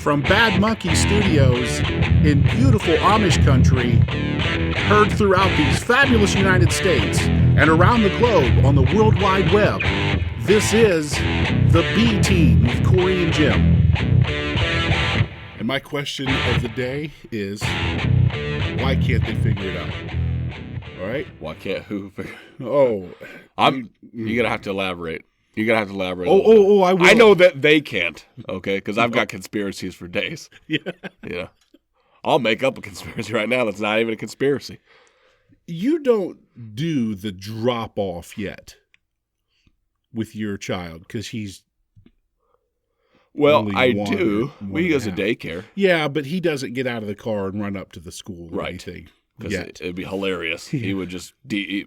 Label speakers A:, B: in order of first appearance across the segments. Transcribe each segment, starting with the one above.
A: From Bad Monkey Studios in beautiful Amish country, heard throughout these fabulous United States and around the globe on the World Wide Web, this is the B Team with Cory and Jim. And my question of the day is, why can't they figure it out? All right?
B: Why can't who figure
A: Oh.
B: You're going to have to elaborate. You're going to have to elaborate.
A: I will.
B: I know that they can't, okay? Because I've got conspiracies for days.
A: Yeah.
B: Yeah. I'll make up a conspiracy right now that's not even a conspiracy.
A: You don't do the drop-off yet with your child because he's
B: Well, I
A: one
B: do.
A: or
B: He goes to
A: one and a half.
B: daycare.
A: Yeah, but he doesn't get out of the car and run up to the school or
B: Right.
A: anything
B: Because
A: yet.
B: it'd be hilarious. He would just, you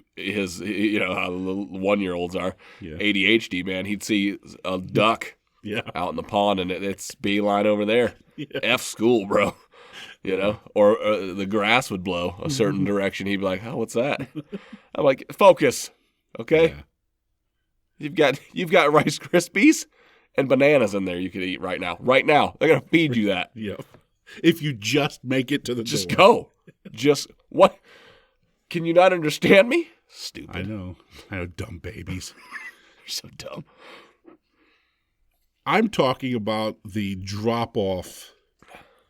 B: know how the little 1-year-olds are,
A: Yeah.
B: ADHD, man. He'd see a duck
A: Yeah.
B: out in the pond, and it's beeline over there.
A: Yeah.
B: F school, bro. You know? Or the grass would blow a certain direction. He'd be like, oh, what's that? I'm like, focus, okay?
A: Yeah.
B: You've got Rice Krispies and bananas in there you could eat right now. Right now. They're going to feed you that.
A: Yeah. If you just make it to the
B: Just
A: door.
B: go. What? Can you not understand me? Stupid.
A: I know, dumb babies.
B: You're so dumb.
A: I'm talking about the drop-off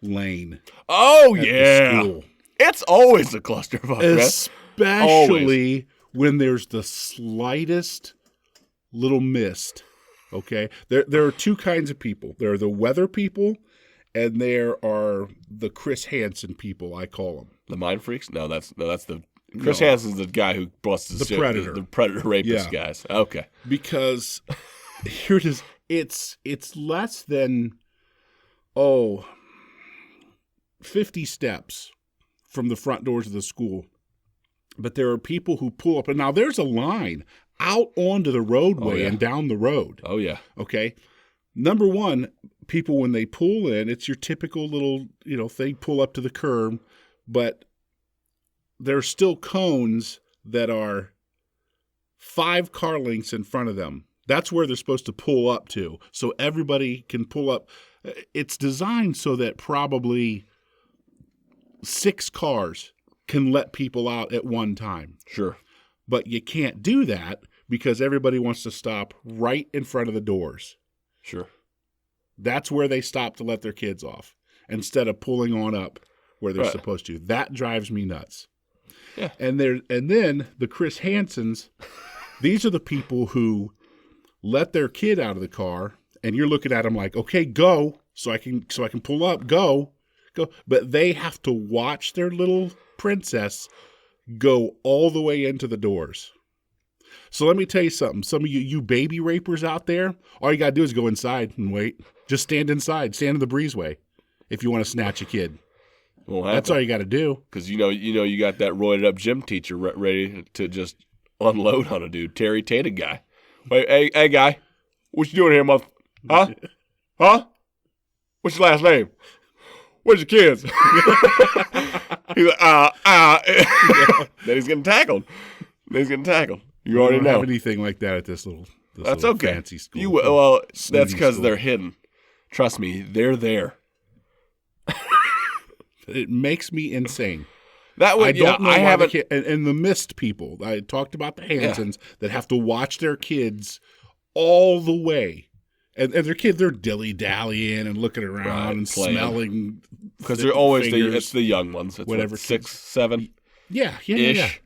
A: lane.
B: Oh,
A: at the
B: yeah.
A: school.
B: It's always a clusterfuck, man.
A: Especially when there's the slightest little mist. Okay? There are two kinds of people. There are the weather people, and there are the Chris Hansen people, I call them.
B: The mind freaks? No, that's the Chris Hansen's the guy who busts
A: The predator.
B: The predator rapist guys. Okay.
A: Because here it is. It's less than 50 steps from the front doors of the school. But there are people who pull up, and now there's a line out onto the roadway and down the road.
B: Oh, yeah.
A: Okay. Number one, people, when they pull in, it's your typical little, thing, pull up to the curb, but there's still cones that are 5 car lengths in front of them. That's where they're supposed to pull up to, so everybody can pull up. It's designed so that probably 6 cars can let people out at one time.
B: Sure.
A: But you can't do that because everybody wants to stop right in front of the doors.
B: Sure.
A: That's where they stop to let their kids off instead of pulling on up where they're supposed to. That drives me nuts.
B: Yeah.
A: And then the Chris Hansens, these are the people who let their kid out of the car, and you're looking at them like, okay, go, so I can pull up, go. But they have to watch their little princess go all the way into the doors. So let me tell you something. Some of you baby rapers out there, all you got to do is go inside and wait. Just stand inside. Stand in the breezeway if you want to snatch a kid. That's all you got to do.
B: Because you got that roided up gym teacher ready to just unload on a dude. Terry Tate guy. Wait, hey guy, what you doing here, mother? Huh? Huh? What's your last name? Where's your kids? He's like, Then he's getting tackled. You already
A: don't
B: know.
A: have anything like that at this
B: That's
A: little
B: okay.
A: fancy school.
B: That's
A: Snooty
B: because
A: school.
B: they're hidden. Trust me, they're there.
A: It makes me insane.
B: That way,
A: I don't know
B: I
A: why
B: haven't.
A: and the missed people. I talked about the Hansons that have to watch their kids all the way. And their kids, they're dilly-dallying and looking around and
B: playing.
A: smelling.
B: Because they're always
A: fingers.
B: the young ones. It's
A: Whatever,
B: 6, 7
A: Yeah.
B: ish.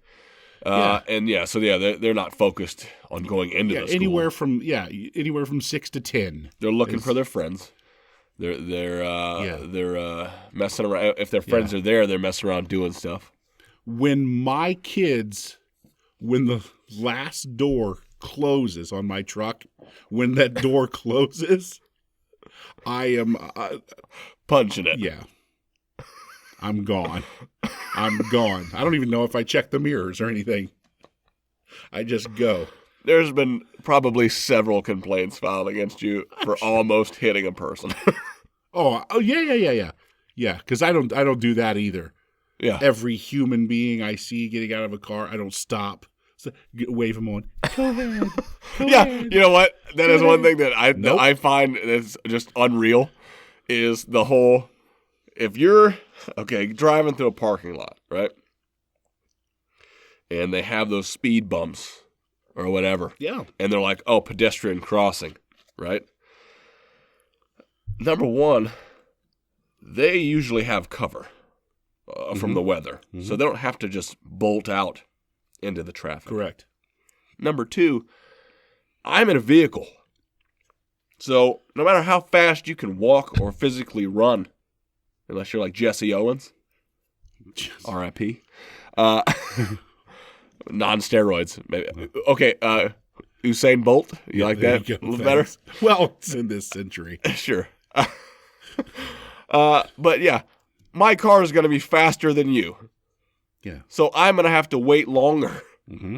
B: They're not focused on going into the school.
A: Anywhere from 6 to 10.
B: They're looking for their friends. They're messing around. If their friends are there, they're messing around doing stuff.
A: When the last door closes on my truck, when that door closes, I am
B: punching it.
A: Yeah. I'm gone. I don't even know if I check the mirrors or anything. I just go.
B: There's been probably several complaints filed against you for almost hitting a person.
A: Oh yeah. Yeah, because I don't do that either.
B: Yeah.
A: Every human being I see getting out of a car, I don't stop. So, wave them on. Go ahead.
B: You know what? That is one thing that I find is just unreal. is the whole, if you're, driving through a parking lot, right? And they have those speed bumps or whatever.
A: Yeah.
B: And they're like, oh, pedestrian crossing, right? Number one, they usually have cover from the weather. Mm-hmm. So they don't have to just bolt out into the traffic.
A: Correct.
B: Number two, I'm in a vehicle. So no matter how fast you can walk or physically run, unless you're like Jesse Owens, R.I.P., non-steroids, maybe. Okay, Usain Bolt, you like that? A little better?
A: Well, it's in this century.
B: Sure. But yeah, my car is going to be faster than you.
A: Yeah.
B: So I'm going to have to wait longer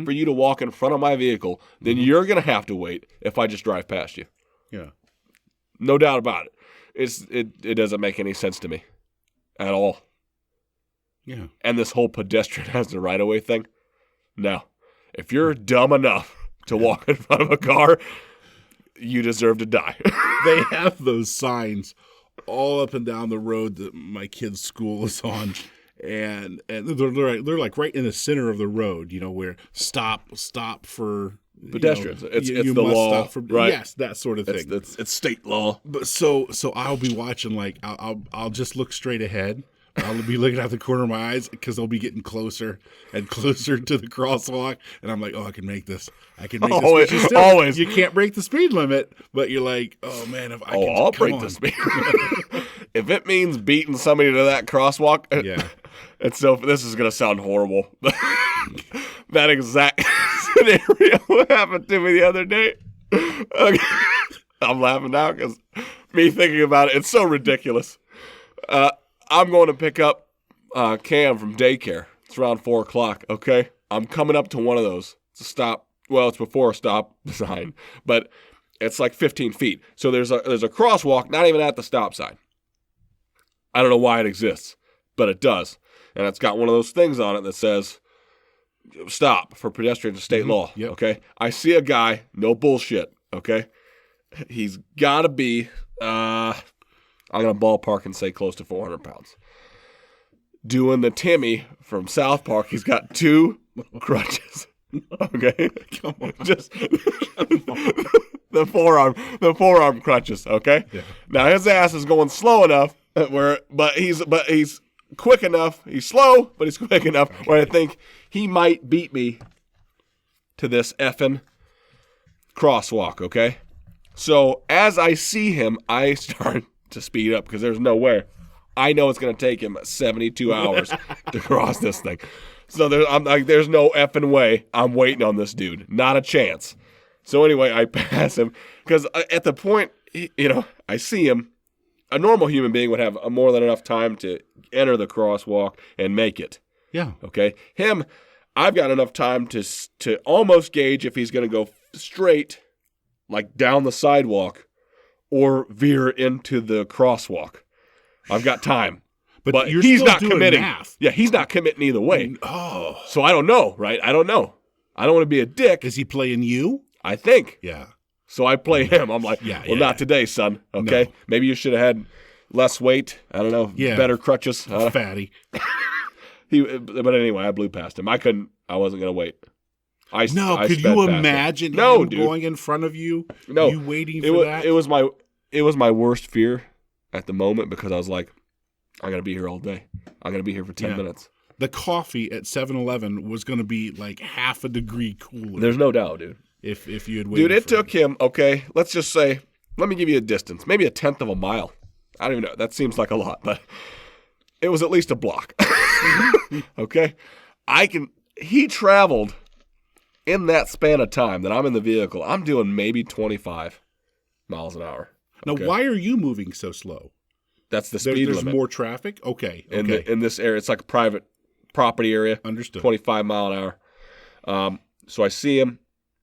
B: for you to walk in front of my vehicle than you're going to have to wait if I just drive past you.
A: Yeah.
B: No doubt about it. It doesn't make any sense to me at all.
A: Yeah. And
B: this whole pedestrian has the right-of-way thing. No. If you're dumb enough to walk in front of a car, you deserve to die.
A: They have those signs all up and down the road that my kid's school is on. And they're like right in the center of the road, where stop for
B: pedestrians. It's the law, right?
A: Yes, that sort of thing.
B: It's state law.
A: But so I'll be watching, like I'll just look straight ahead. I'll be looking out the corner of my eyes because they'll be getting closer and closer to the crosswalk, and I'm like, oh, I can make this. Always. You can't break the speed limit, but you're like, oh man, if I can.
B: I'll break the speed. If it means beating somebody to that crosswalk,
A: yeah.
B: And so this is gonna sound horrible. That exact scenario happened to me the other day. Okay. I'm laughing now because me thinking about it, it's so ridiculous. I'm going to pick up Cam from daycare. It's around 4 o'clock, okay? I'm coming up to one of those. It's a stop. Well, it's before a stop sign, but it's like 15 feet. So there's a crosswalk, not even at the stop sign. I don't know why it exists, but it does. And it's got one of those things on it that says, stop for pedestrian state law,
A: yep.
B: Okay? I see a guy, no bullshit, okay? He's got to be... I'm going to ballpark and say close to 400 pounds. Doing the Timmy from South Park, he's got 2 crutches. Okay?
A: Come on.
B: Just the forearm crutches, okay?
A: Yeah.
B: Now his ass is going slow enough but he's quick enough. He's slow, but he's quick enough where I think he might beat me to this effing crosswalk, okay? So as I see him, I start to speed up because there's no way. I know it's going to take him 72 hours to cross this thing. So I'm like, there's no effing way I'm waiting on this dude. Not a chance. So anyway, I pass him because at the point, I see him. A normal human being would have more than enough time to enter the crosswalk and make it.
A: Yeah.
B: Okay. Him, I've got enough time to almost gauge if he's going to go straight, like down the sidewalk, or veer into the crosswalk. I've got time. But he's not committing. Math. Yeah, he's not committing either way.
A: Oh.
B: So I don't know, right? I don't know. I don't want to be a dick.
A: Is he playing you?
B: I think.
A: Yeah.
B: So I play him. I'm like, not today, son. Okay?
A: No.
B: Maybe you should have had less weight. I don't know.
A: Yeah.
B: Better crutches.
A: Fatty.
B: But anyway, I blew past him. I wasn't going to wait.
A: Could you imagine him going in front of you?
B: No.
A: You waiting for that?
B: It was my worst fear at the moment because I was like, I'm going to be here all day. I'm going to be here for 10 minutes.
A: The coffee at 7-Eleven was going to be like half a degree cooler.
B: There's no doubt, dude.
A: If you had waited.
B: Dude, it took him, okay, let's just say, let me give you a distance, maybe 1/10 of a mile. I don't even know. That seems like a lot, but it was at least a block. Okay? He traveled in that span of time that I'm in the vehicle. I'm doing maybe 25 miles an hour. Okay?
A: Now, why are you moving so slow?
B: That's the speed limit.
A: There's more traffic? Okay.
B: In this area, it's like a private property area.
A: Understood.
B: 25 mile an hour. So I see him.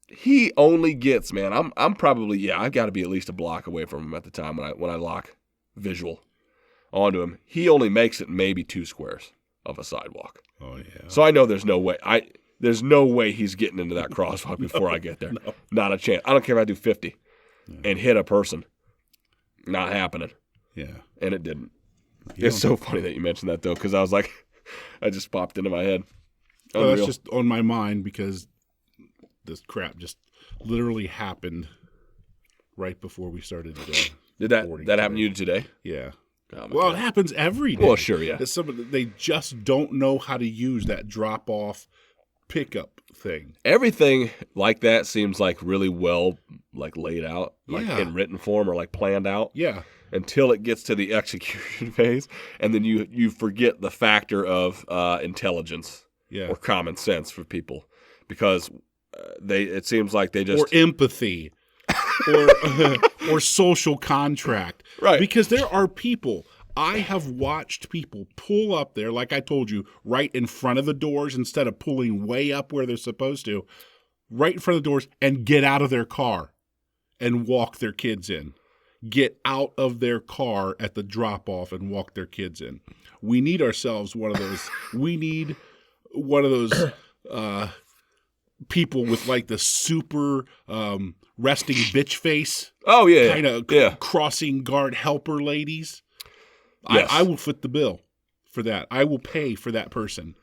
B: He only gets, man, I'm probably, I've got to be at least a block away from him at the time when I lock visual onto him. He only makes it maybe 2 squares of a sidewalk.
A: Oh, yeah.
B: So I know there's no way. There's no way he's getting into that crosswalk before I get there.
A: No.
B: Not a chance. I don't care if I do 50 and hit a person. Not happening.
A: Yeah.
B: And it didn't. It's so funny that you mentioned that, though, because I was like, I just popped into my head.
A: Well, that's just on my mind because this crap just literally happened right before we started.
B: Did that happen to you today?
A: Yeah.
B: Oh,
A: well,
B: God.
A: It happens every day.
B: Well, sure, yeah.
A: They just don't know how to use that drop-off pickup thing.
B: Everything like that seems like really well laid out, like
A: Yeah.
B: in written form or like planned out.
A: Yeah.
B: Until it gets to the execution phase, and then you forget the factor of intelligence or common sense for people, because it seems like they just
A: or empathy or social contract,
B: right?
A: Because there are people. I have watched people pull up there, like I told you, right in front of the doors instead of pulling way up where they're supposed to, right in front of the doors, and get out of their car and walk their kids in. Get out of their car at the drop-off and walk their kids in. We need ourselves one of those. We need one of those people with like the super resting bitch face.
B: Oh, yeah.
A: Kind of crossing guard helper ladies.
B: Yes.
A: I will foot the bill for that. I will pay for that person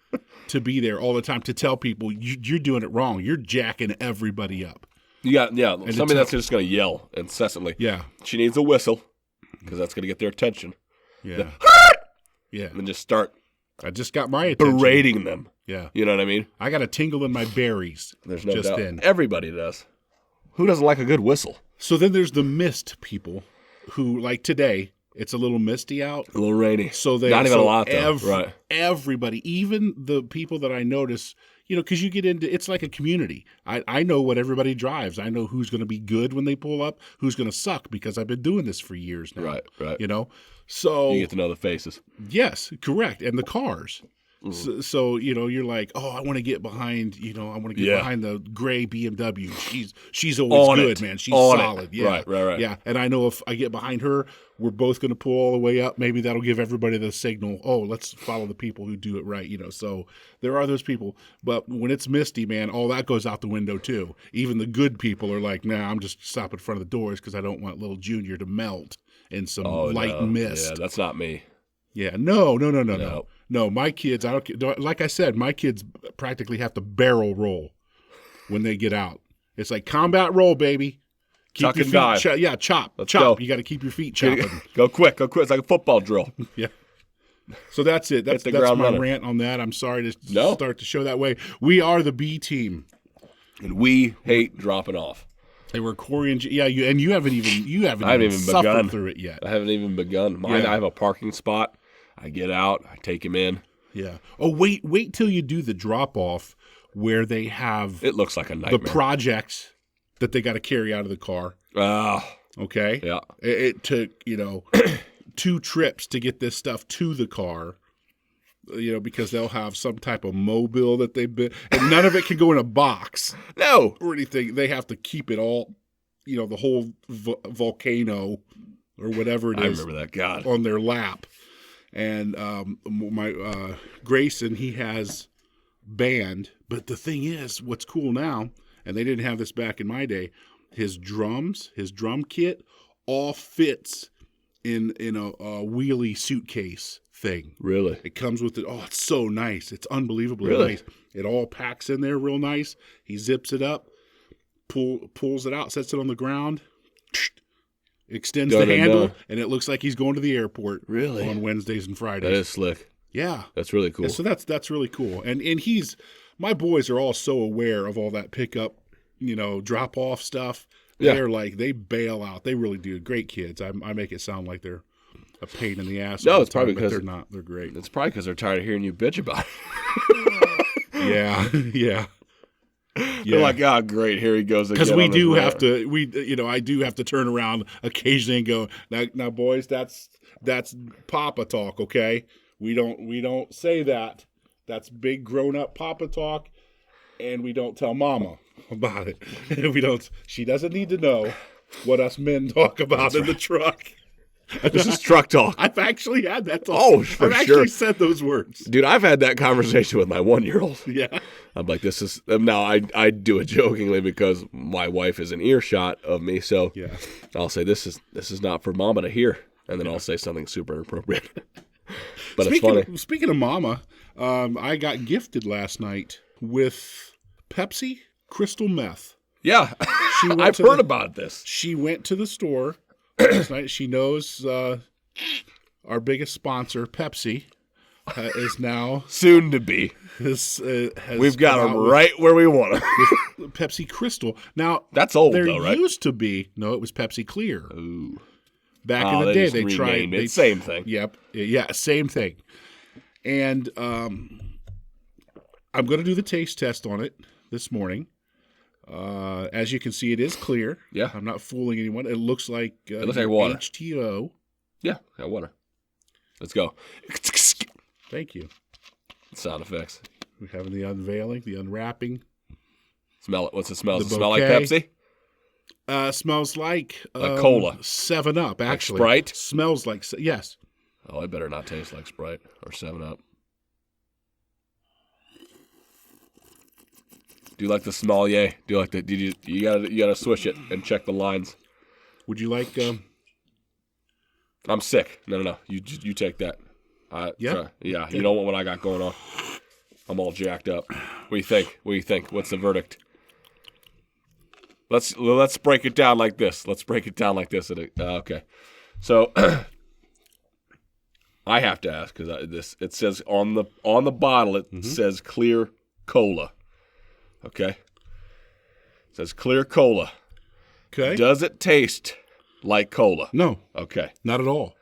A: to be there all the time to tell people, you're doing it wrong. You're jacking everybody up.
B: Yeah, somebody that's just going to yell incessantly.
A: Yeah.
B: She needs a whistle because that's going to get their attention.
A: Yeah. Yeah.
B: And then just start
A: I just got my attention.
B: Berating them.
A: Yeah.
B: You know what I mean?
A: I got a tingle in my berries.
B: There's no
A: just
B: doubt.
A: then.
B: Everybody does. Who doesn't like a good whistle?
A: So then there's the mist people who, like today, it's a little misty out.
B: A little rainy.
A: So
B: not even a lot, though. Right.
A: Everybody, even the people that I notice, because you get into, it's like a community. I know what everybody drives. I know who's going to be good when they pull up, who's going to suck, because I've been doing this for years now.
B: Right.
A: So
B: you get to know the faces.
A: Yes, correct. And the cars. So you're like, oh, I want to get behind, behind the gray BMW. She's always
B: on
A: good,
B: it.
A: man. She's
B: on
A: solid.
B: It.
A: Yeah.
B: Right.
A: Yeah. And I know if I get behind her, we're both going to pull all the way up. Maybe that'll give everybody the signal, oh, let's follow the people who do it right. So there are those people. But when it's misty, man, all that goes out the window too. Even the good people are like, nah, I'm just stopping in front of the doors because I don't want little Junior to melt in some light mist.
B: Yeah, that's not me.
A: Yeah, no. No, my kids, like I said, my kids practically have to barrel roll when they get out. It's like combat roll, baby.
B: Chuck and dive.
A: Chop.
B: Let's
A: chop.
B: go.
A: You got to keep your feet chopping.
B: Go quick. It's like a football drill.
A: Yeah. So that's it. That's my
B: running.
A: rant on that. I'm sorry to start the show that way. We are the B team.
B: And we hate dropping off.
A: They were Cory and you haven't even suffered
B: begun
A: through it yet.
B: I haven't even begun. Mine, I have a parking spot. I get out. I take him in.
A: Yeah. Oh, wait till you do the drop off where they have.
B: It looks like a nightmare.
A: The projects that they got to carry out of the car. Okay.
B: Yeah.
A: It took 2 trips to get this stuff to the car. Because they'll have some type of mobile that they've been, and none of it can go in a box.
B: No.
A: Or anything. They have to keep it all, the whole volcano or whatever it is.
B: I remember that, God.
A: On their lap. And my Grayson, he has band. But the thing is, what's cool now, and they didn't have this back in my day, his drum kit all fits in a wheelie suitcase thing.
B: Really?
A: It comes with it. Oh, it's so nice. It's unbelievably nice. It all packs in there real nice. He zips it up, pulls it out, sets it on the ground, extends the handle, and it looks like he's going to the airport.
B: Really?
A: On Wednesdays and Fridays.
B: That is slick.
A: Yeah.
B: That's really cool.
A: Yeah, so that's really cool. And my boys are all so aware of all that pickup, drop off stuff. They're like, they bail out. They really do. Great kids. I make it sound like they're a pain in the ass.
B: No, it's probably because
A: they're not. They're great.
B: It's probably because they're tired of hearing you bitch about it.
A: Yeah.
B: They're like, oh, great, here he goes again.
A: Because we do have to. I do have to turn around occasionally and go, now, boys, that's Papa talk, okay? We don't say that. That's big grown up Papa talk, and we don't tell Mama about it. We don't. She doesn't need to know what us men talk about in the truck.
B: This is truck talk.
A: I've actually had that talk.
B: Oh, for
A: I've actually said those words.
B: Dude, I've had that conversation with my 1-year-old.
A: Yeah.
B: I'm like, this is, now I do it jokingly because my wife is in earshot of me. So
A: yeah.
B: I'll say, this is not for Mama to hear. and then I'll say something super inappropriate. But it's funny.
A: Speaking of Mama, I got gifted last night with Pepsi Crystal Meth.
B: Yeah, I've heard about this.
A: She went to the store last night. She knows our biggest sponsor, Pepsi, is now
B: soon to be. We've got them right where we want them.
A: Pepsi Crystal. Now
B: that's old
A: there
B: though, right?
A: Used to be it was Pepsi Clear.
B: Ooh.
A: Back in the day, they tried
B: it. Same thing.
A: Yep. Yeah, same thing. And I'm going to do the taste test on it this morning. As you can see, it is clear.
B: Yeah.
A: I'm not fooling anyone. It looks like
B: water.
A: H2O.
B: Yeah, got water. Let's go.
A: Thank you.
B: Sound effects.
A: We're having the unveiling, the unwrapping.
B: Smell it. What's it smell? Does it smell like Pepsi?
A: Smells like
B: cola.
A: 7-Up, actually.
B: Like Sprite?
A: Smells like, yes.
B: Oh, it better not taste like Sprite or 7-Up. Do you like the sommelier? Do you like the? You gotta swish it and check the lines.
A: Would you like?
B: I'm sick. No. You take that.
A: Yeah.
B: Yeah. You don't want what I got going on. I'm all jacked up. What do you think? What's the verdict? Let's break it down like this. Okay. So I have to ask because it says on the bottle it says clear cola. Okay. It says clear cola.
A: Okay.
B: Does it taste like cola?
A: No.
B: Okay.
A: Not at all.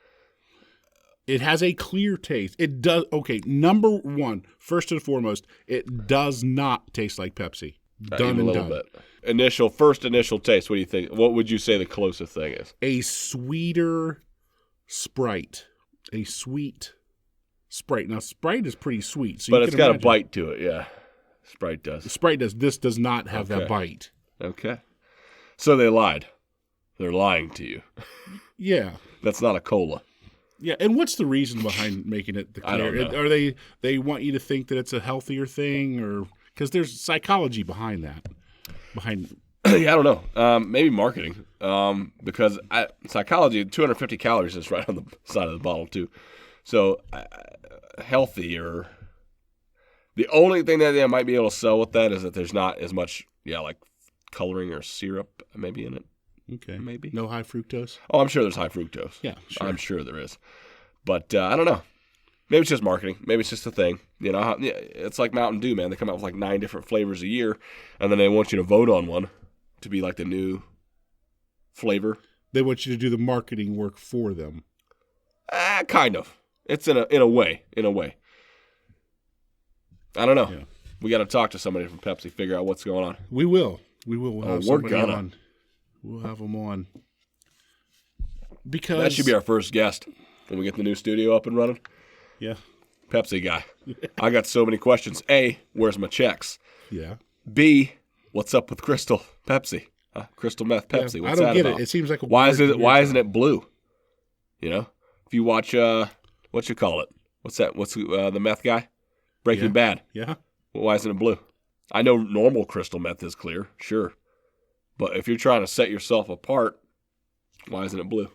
A: It has a clear taste. It does. Okay. Number one, first and foremost, it does not taste like Pepsi. Done and done.
B: Bit. First initial taste. What do you think? What would you say the closest thing is?
A: A sweeter Sprite. A sweet Sprite. Now, Sprite is pretty sweet. So
B: but it's got a bite to it, yeah. Sprite does.
A: Sprite does. This does not have that bite.
B: Okay. So they lied. They're lying to you.
A: Yeah.
B: That's not a cola.
A: Yeah, and what's the reason behind making it the clear?
B: I don't know.
A: Are they want you to think that it's a healthier thing, or because there's psychology behind that?
B: Yeah, I don't know. Maybe marketing. Because psychology, 250 calories is right on the side of the bottle too. So healthy, or the only thing that they might be able to sell with that is that there's not as much, like coloring or syrup maybe in it.
A: Okay.
B: Maybe.
A: No high fructose?
B: Oh, I'm sure there's high fructose.
A: Yeah, sure.
B: I'm sure there is. But I don't know. Maybe it's just marketing. Maybe it's just a thing. It's like Mountain Dew, man. They come out with like 9 different flavors a year, and then they want you to vote on one to be like the new flavor.
A: They want you to do the marketing work for them.
B: Kind of. It's in a way. I don't know. Yeah. We got to talk to somebody from Pepsi, figure out what's going on.
A: We will. We'll have somebody on. We'll have them on. Because
B: that should be our first guest when we get the new studio up and running.
A: Yeah.
B: Pepsi guy. I got so many questions. A, where's my checks?
A: Yeah.
B: B, what's up with Crystal Pepsi? Crystal Meth Pepsi.
A: Yeah,
B: what's that about?
A: I don't get it. It seems like
B: why isn't it blue? If you watch what you call it? What's that? What's the meth guy? Breaking Bad.
A: Yeah.
B: Well, why isn't it blue? I know normal crystal meth is clear, sure. But if you're trying to set yourself apart, why isn't it blue?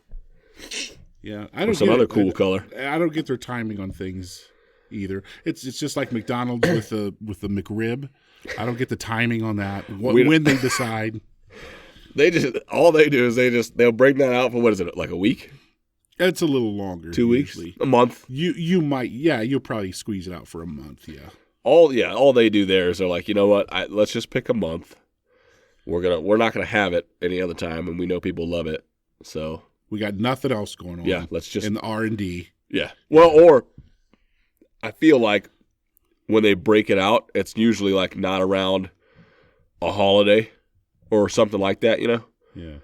A: Yeah, I don't
B: or some other cool color.
A: I don't get their timing on things either. It's just like McDonald's with the McRib. I don't get the timing on that. When they decide,
B: all they do is they'll bring that out for what is it, like a week?
A: It's a little longer.
B: 2 weeks,
A: usually.
B: A month.
A: You might, you'll probably squeeze it out for a month. Yeah.
B: All they do there is they're like, you know what? Let's just pick a month. We're not gonna have it any other time, and we know people love it, so
A: we got nothing else going on.
B: Yeah, let's just
A: in the R&D.
B: Yeah, well, or I feel like when they break it out, it's usually like not around a holiday or something like that,
A: Yeah.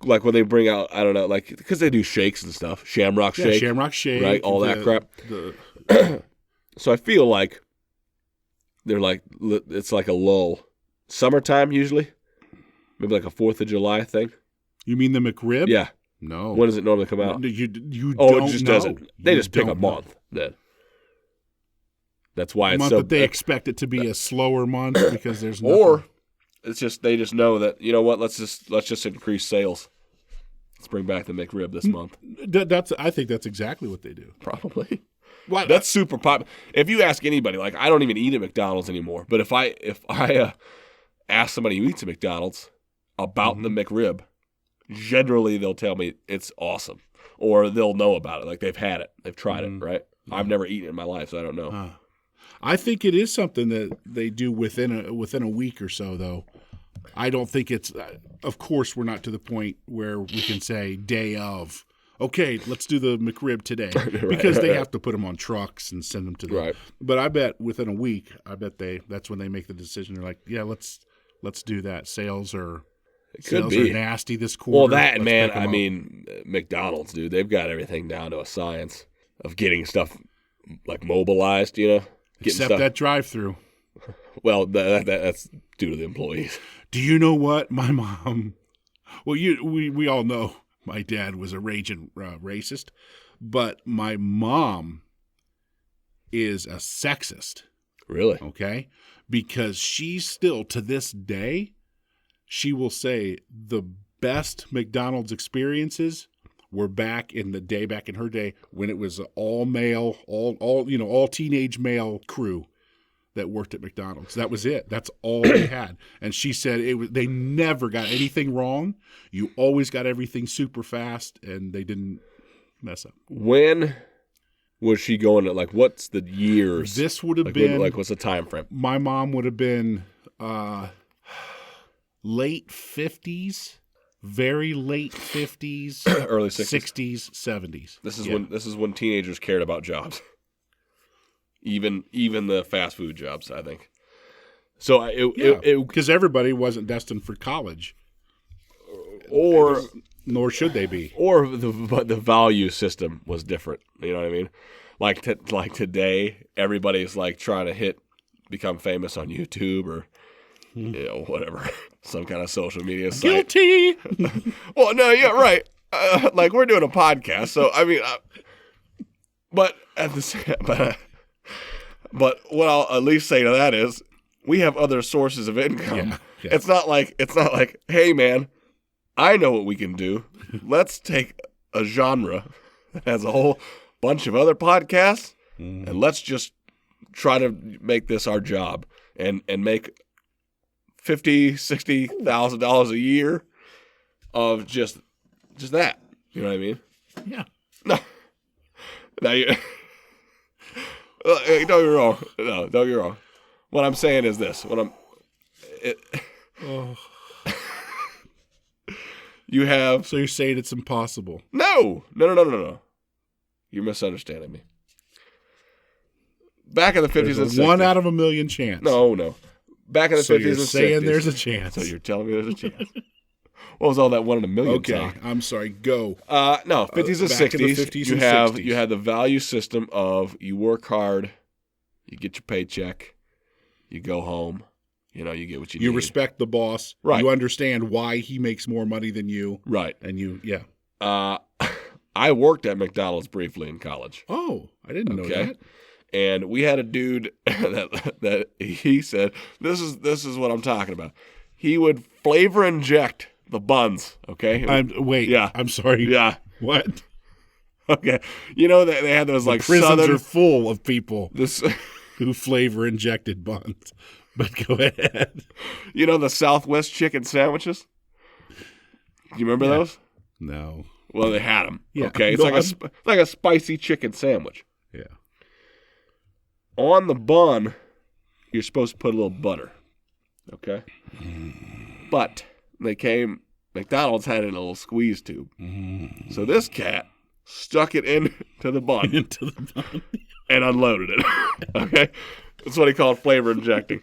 B: Like when they bring out, I don't know, like because they do shakes and stuff, Shamrock Shake, right, all that crap. So I feel like they're like it's like a lull. Summertime usually, maybe like a 4th of July thing.
A: You mean the McRib?
B: Yeah.
A: No.
B: When does it normally come out?
A: You
B: don't it just know. Doesn't. They just pick a month then. That's why it's so.
A: That they expect it to be a slower month because there's nothing.
B: Or it's just they just know that, you know what, let's just increase sales Let's bring back the McRib this month.
A: I think that's exactly what they do.
B: Probably. Well, that's super popular. If you ask anybody, like I don't even eat at McDonald's anymore, but if I ask somebody who eats at McDonald's about the McRib, generally they'll tell me it's awesome, or they'll know about it, like they've had it, they've tried it, right? I've never eaten it in my life, so I don't know.
A: I think it is something that they do within a week or so, though. I don't think it's. Of course, we're not to the point where we can say day of. Okay, let's do the McRib today, because they have to put them on trucks and send them to them.
B: Right.
A: But I bet within a week, that's when they make the decision. They're like, yeah, let's do that. Sales are nasty this quarter.
B: Well, that, man, I mean, McDonald's, dude, they've got everything down to a science of getting stuff like mobilized, you know.
A: Except that drive-through.
B: Well, that's due to the employees.
A: Do you know what my mom? Well, we all know my dad was a raging racist, but my mom is a sexist.
B: Really?
A: Okay, because she's still to this day, she will say the best McDonald's experiences were back in her day when it was all male, all teenage male crew that worked at McDonald's. That was it. That's all they had. And she said they never got anything wrong. You always got everything super fast, and they didn't mess up.
B: When was she going to, like, what's the years?
A: This would have been,
B: like, what's the time frame?
A: My mom would have been late 50s, very late 50s,
B: early 60s,
A: 70s.
B: This is when teenagers cared about jobs. Even the fast food jobs, I think. So
A: because everybody wasn't destined for college,
B: or
A: nor should they be.
B: Or the value system was different. You know what I mean? Like today, everybody's like trying to become famous on YouTube or whatever, some kind of social media site.
A: Guilty.
B: Well, no, yeah, right. Like we're doing a podcast, so I mean, but at the same, but what I'll at least say to that is we have other sources of income.
A: Yeah.
B: It's not like, hey man, I know what we can do. Let's take a genre that has a whole bunch of other podcasts and let's just try to make this our job and make $50,000-$60,000 a year of just that. You know what I mean?
A: Yeah.
B: No. Now you don't get me wrong. No, don't get me wrong. What I'm saying is this. You have...
A: So you're saying it's impossible?
B: No. You're misunderstanding me. Back in the 50s and 60s.
A: 1 out of a million chance.
B: No. Back in the 50s and 60s.
A: So you're saying there's a chance.
B: So you're telling me there's a chance. What was all that 1 in a million
A: Okay,
B: talk?
A: I'm sorry. Go.
B: No, 50s and 60s.
A: 50s and 60s.
B: You had the value system of you work hard, you get your paycheck, you go home, you get what you need.
A: You respect the boss.
B: Right.
A: You understand why he makes more money than you.
B: Right.
A: And yeah.
B: I worked at McDonald's briefly in college.
A: Oh, I didn't know that.
B: And we had a dude that he said, this is what I'm talking about. He would flavor inject the buns, okay?
A: Yeah. I'm sorry.
B: Yeah.
A: What?
B: Okay. They had those like
A: prisons
B: southern...
A: are full of people who flavor injected buns. But go ahead.
B: The Southwest chicken sandwiches? Do you remember those?
A: No.
B: Well, they had them.
A: Yeah.
B: Okay. It's like a spicy chicken sandwich.
A: Yeah.
B: On the bun, you're supposed to put a little butter. Okay? But McDonald's had it in a little squeeze tube. So this cat stuck it into the bun. And unloaded it. Okay? That's what he called flavor injecting.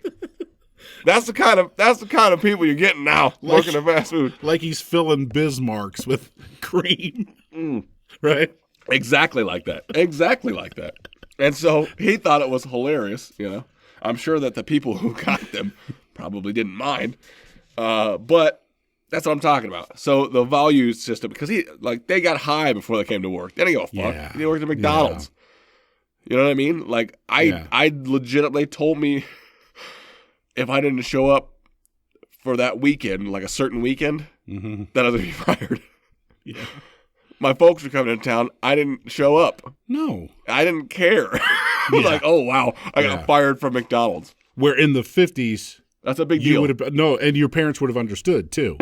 B: That's the kind of people you're getting now working at fast food.
A: Like he's filling Bismarcks with cream. Right?
B: Exactly like that. And so he thought it was hilarious, I'm sure that the people who got them probably didn't mind. But that's what I'm talking about. So the value system, because they got high before they came to work. They didn't give a fuck.
A: Yeah.
B: They worked at McDonald's. Yeah. You know what I mean? Like I legitimately told me if I didn't show up for that weekend, like a certain weekend, that I was going to be fired.
A: Yeah.
B: My folks were coming to town. I didn't show up.
A: No.
B: I didn't care.
A: Yeah.
B: Like, oh, wow, I got fired from McDonald's.
A: Where in the 50s,
B: That's a big
A: you
B: deal.
A: would have and your parents would have understood too.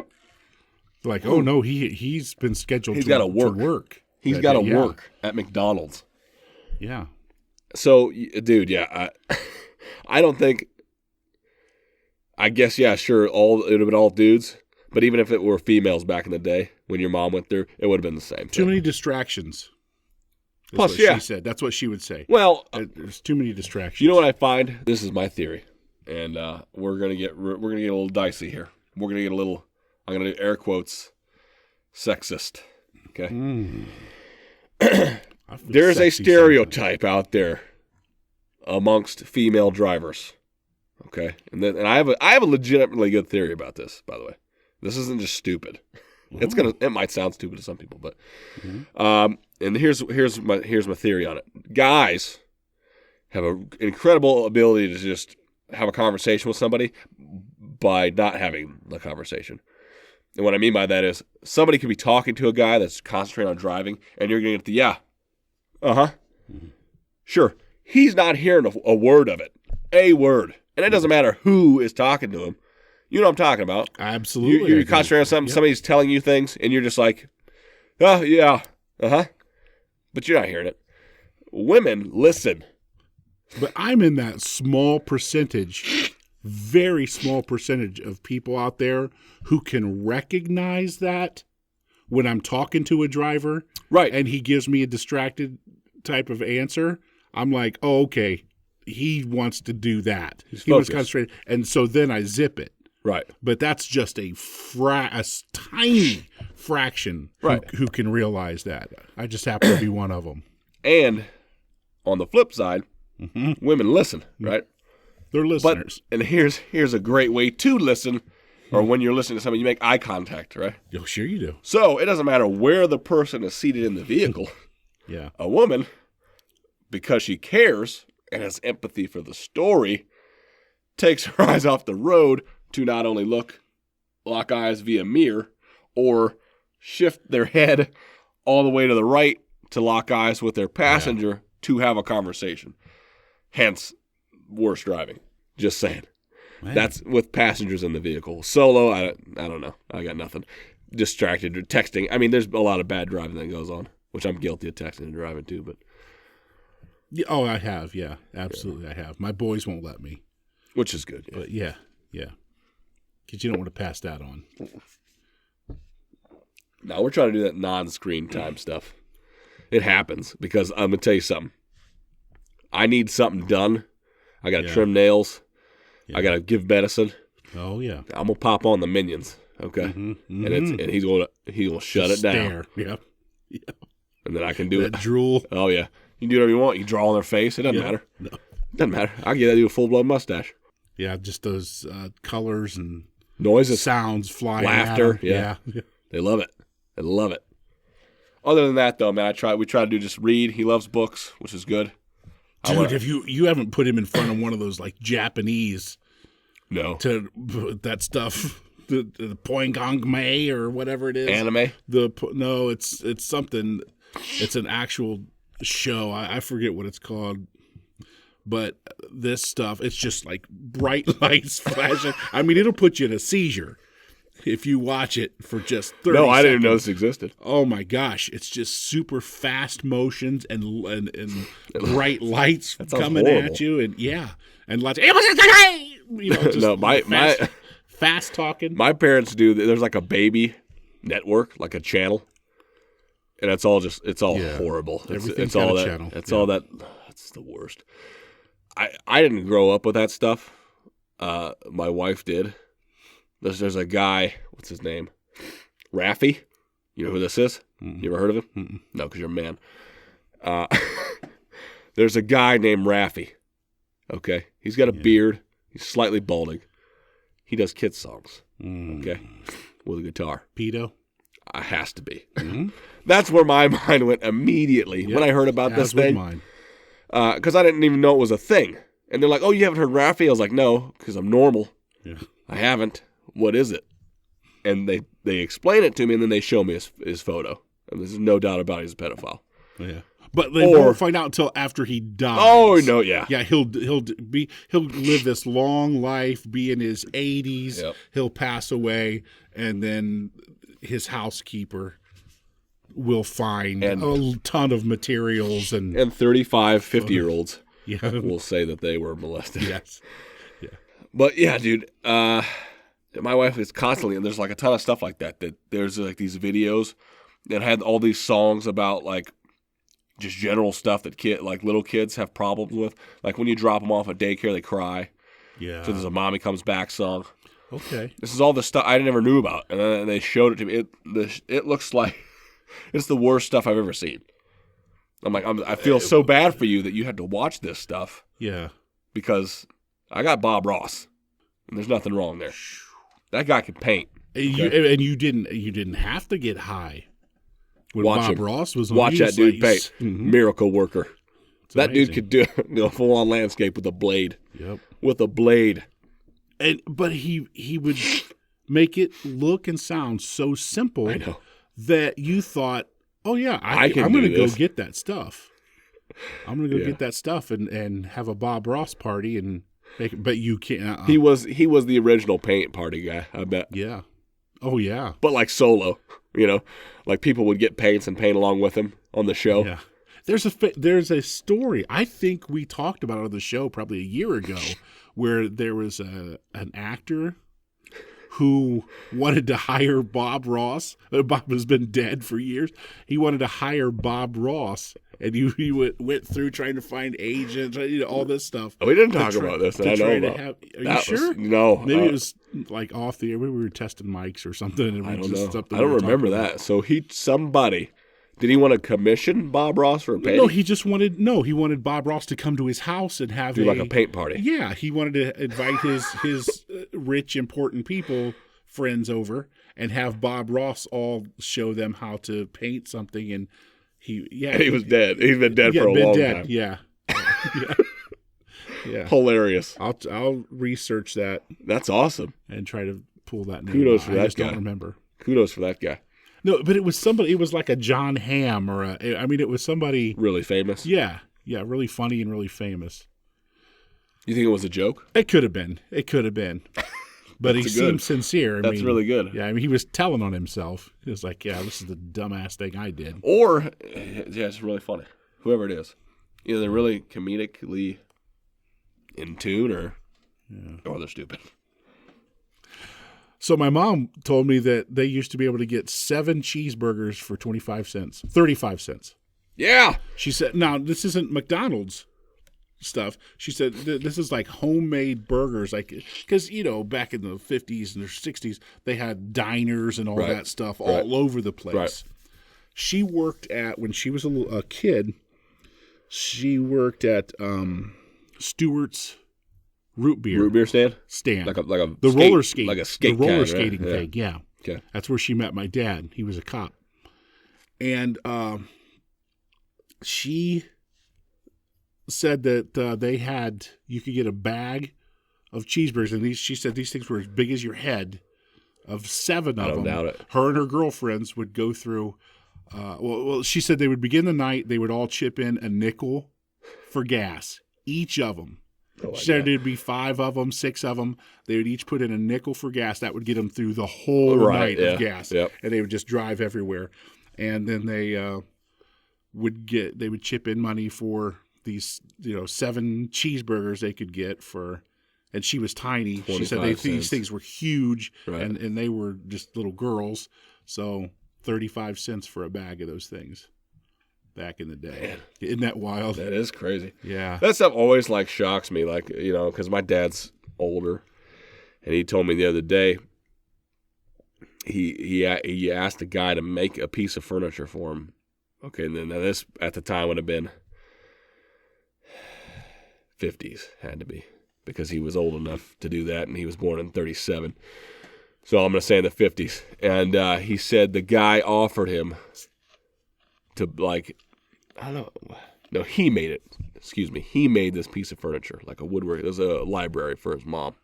A: Like, oh no, he's been scheduled
B: He's
A: to,
B: gotta
A: to
B: work.
A: work.
B: He's got to work at McDonald's.
A: Yeah.
B: So, dude, yeah, I don't think. I guess, yeah, sure, it would have been all dudes. But even if it were females back in the day when your mom went through, it would have been the same.
A: Too many distractions.
B: Plus,
A: what
B: yeah,
A: she said. That's what she would say.
B: Well,
A: there's too many distractions.
B: You know what I find? This is my theory, and we're gonna get a little dicey here. We're gonna get a little. I'm gonna do air quotes, sexist. Okay. There's a stereotype out there amongst female drivers. Okay, and I have a legitimately good theory about this. By the way, this isn't just stupid. It might sound stupid to some people, but and here's my theory on it. Guys have an incredible ability to just have a conversation with somebody by not having the conversation. And what I mean by that is somebody could be talking to a guy that's concentrating on driving, and you're going to get sure. He's not hearing a word of it, a word, and it doesn't matter who is talking to him. You know what I'm talking about.
A: Absolutely.
B: You're concentrating on something. Yep. Somebody's telling you things, and you're just like, oh, yeah, but you're not hearing it. Women, listen.
A: But I'm in that small percentage, very small percentage of people out there who can recognize that when I'm talking to a driver.
B: Right.
A: And he gives me a distracted type of answer. I'm like, oh, okay, he wants to do that. He was concentrated. And so then I zip it.
B: Right.
A: But that's just a tiny fraction who can realize that. I just happen to be one of them.
B: And on the flip side, women listen, right?
A: They're listeners.
B: And here's a great way to listen, or when you're listening to somebody, you make eye contact, right?
A: Oh, sure you do.
B: So it doesn't matter where the person is seated in the vehicle.
A: Yeah.
B: A woman, because she cares and has empathy for the story, takes her eyes off the road to not only lock eyes via mirror, or shift their head all the way to the right to lock eyes with their passenger to have a conversation. Hence, worse driving. Just saying. Man. That's with passengers in the vehicle. Solo, I don't know. I got nothing. Distracted or texting. I mean, there's a lot of bad driving that goes on, which I'm guilty of texting and driving too. But
A: oh, I have. Yeah, absolutely, yeah. I have. My boys won't let me,
B: which is good. Yeah.
A: But yeah. Because you don't want to pass that on.
B: No, we're trying to do that non-screen time stuff. It happens because I'm gonna tell you something. I need something done. I got to trim nails. Yeah. I got to give medicine.
A: Oh yeah.
B: I'm gonna pop on the Minions, okay? And he's gonna shut it down.
A: Yeah.
B: And then I can do
A: that drool.
B: Oh yeah. You can do whatever you want. You can draw on their face. It doesn't matter. No. Doesn't matter. I can get that to do a full-blown mustache.
A: Yeah, just those colors and
B: noises,
A: sounds, flying,
B: laughter. Yeah. They love it. They love it. Other than that, though, man, we try to do just read. He loves books, which is good.
A: Dude, if you haven't put him in front of one of those like Japanese, to that stuff, the Poingong Mei or whatever it is,
B: anime.
A: It's something. It's an actual show. I forget what it's called. But this stuff, it's just like bright lights flashing. I mean, it'll put you in a seizure if you watch it for just 30 seconds.
B: No, I didn't even know this existed.
A: Oh, my gosh. It's just super fast motions and bright lights coming at you. And, and lots of, just
B: no,
A: fast talking.
B: My parents do, there's like a baby network, like a channel. And it's all horrible. It's all that. Channel. It's all that. That's the worst. I didn't grow up with that stuff. My wife did. There's a guy. What's his name? Raffy. You know who this is? You ever heard of him? Mm-mm. No, because you're a man. There's a guy named Raffy. Okay, he's got a beard. He's slightly balding. He does kids songs. Okay, with a guitar.
A: Pedo.
B: Has to be. Mm-hmm. That's where my mind went immediately when I heard about this thing. Mine. Because I didn't even know it was a thing. And they're like, oh, you haven't heard Raffy? I was like, no, because I'm normal. Yeah. I haven't. What is it? and they explain it to me, and then they show me his photo. And there's no doubt about it, he's a pedophile.
A: Yeah. But they won't find out until after he dies.
B: Oh no, yeah,
A: yeah. He'll live this long life, be in his 80s.
B: Yep.
A: He'll pass away, and then his housekeeper will find a ton of materials and
B: 35, 50-year-olds will say that they were molested.
A: Yes. Yeah.
B: But yeah, dude, my wife is constantly, and there's like a ton of stuff like that. That there's like these videos that had all these songs about like just general stuff that little kids have problems with. Like when you drop them off at daycare, they cry.
A: Yeah.
B: So there's a "Mommy Comes Back" song.
A: Okay.
B: This is all the stuff I never knew about, and then they showed it to me. It looks like it's the worst stuff I've ever seen. I'm like, I feel so bad for you that you had to watch this stuff.
A: Yeah.
B: Because I got Bob Ross, and there's nothing wrong there. That guy can paint.
A: Okay? And you didn't have to get high. When Bob Ross was on,
B: watch that dude paint.
A: Mm-hmm.
B: Miracle worker.
A: It's
B: that
A: amazing.
B: dude could do a full-on landscape with a blade.
A: Yep.
B: With a blade.
A: But he would make it look and sound so simple that you thought, oh yeah, I'm going to go get that stuff. I'm going to go get that stuff and have a Bob Ross party and make it. But you can't.
B: He was the original paint party guy, I bet.
A: Yeah. Oh yeah.
B: But like solo, like people would get paints and paint along with him on the show.
A: Yeah. There's a story. I think we talked about it on the show probably a year ago, where there was an actor who wanted to hire Bob Ross. Bob has been dead for years. He wanted to hire Bob Ross, and he went through trying to find agents, all this stuff.
B: We didn't talk about this. I know about.
A: Are you sure?
B: No.
A: Maybe it was like off the air. Maybe we were testing mics or something. And
B: I don't know. I don't remember that. So did he want to commission Bob Ross for a painting?
A: No, he wanted Bob Ross to come to his house and have
B: like a paint party.
A: Yeah, he wanted to invite his rich, important friends over and have Bob Ross all show them how to paint something. And he was
B: dead. He's been dead for a long time.
A: Yeah. Yeah.
B: Hilarious.
A: I'll research that.
B: That's awesome.
A: And try to pull that name.
B: Kudos for that guy.
A: I just don't remember.
B: Kudos for that guy.
A: No, but it was somebody. It was like a John Hamm it was somebody
B: really famous.
A: Yeah, really funny and really famous.
B: You think it was a joke?
A: It could have been. But he seemed sincere.
B: That's really good.
A: Yeah, he was telling on himself. He was like, "Yeah, this is the dumbass thing I did."
B: Or, it's really funny. Whoever it is, either they're really comedically in tune, or they're stupid.
A: So my mom told me that they used to be able to get 7 cheeseburgers for 25 cents, 35 cents.
B: Yeah.
A: She said, now this isn't McDonald's stuff. She said, this is like homemade burgers. Like, because, back in the 50s and the 60s, they had diners and all that stuff all over the place. Right. She worked when she was a kid, she worked at Stewart's root beer stand.
B: Like a
A: the
B: skate,
A: roller skate,
B: like a skate,
A: the roller
B: kind,
A: skating
B: right?
A: thing. Yeah.
B: Okay.
A: That's where she met my dad. He was a cop, and she said that you could get a bag of cheeseburgers, and she said these things were as big as your head, of 7 of them. I
B: don't doubt it.
A: Her and her girlfriends would go through. Well, she said they would begin the night. They would all chip in a nickel for gas, each of them. She said there'd be 5 of them, 6 of them. They would each put in a nickel for gas. That would get them through the whole night of gas.
B: Yep.
A: And they would just drive everywhere. And then they would chip in money for these, 7 cheeseburgers they could get for. And she was tiny. She said these things were huge, and they were just little girls. So 35 cents for a bag of those things. Back in the day. Man. Isn't that wild?
B: That is crazy.
A: Yeah.
B: That stuff always shocks me, because my dad's older, and he told me the other day he asked a guy to make a piece of furniture for him. Okay, and then this at the time would have been 50s, had to be, because he was old enough to do that, and he was born in 37. So I'm going to say in the 50s. And he said the guy offered him to I don't know. No, he made it. Excuse me. He made this piece of furniture, like a woodwork. It was a library for his mom.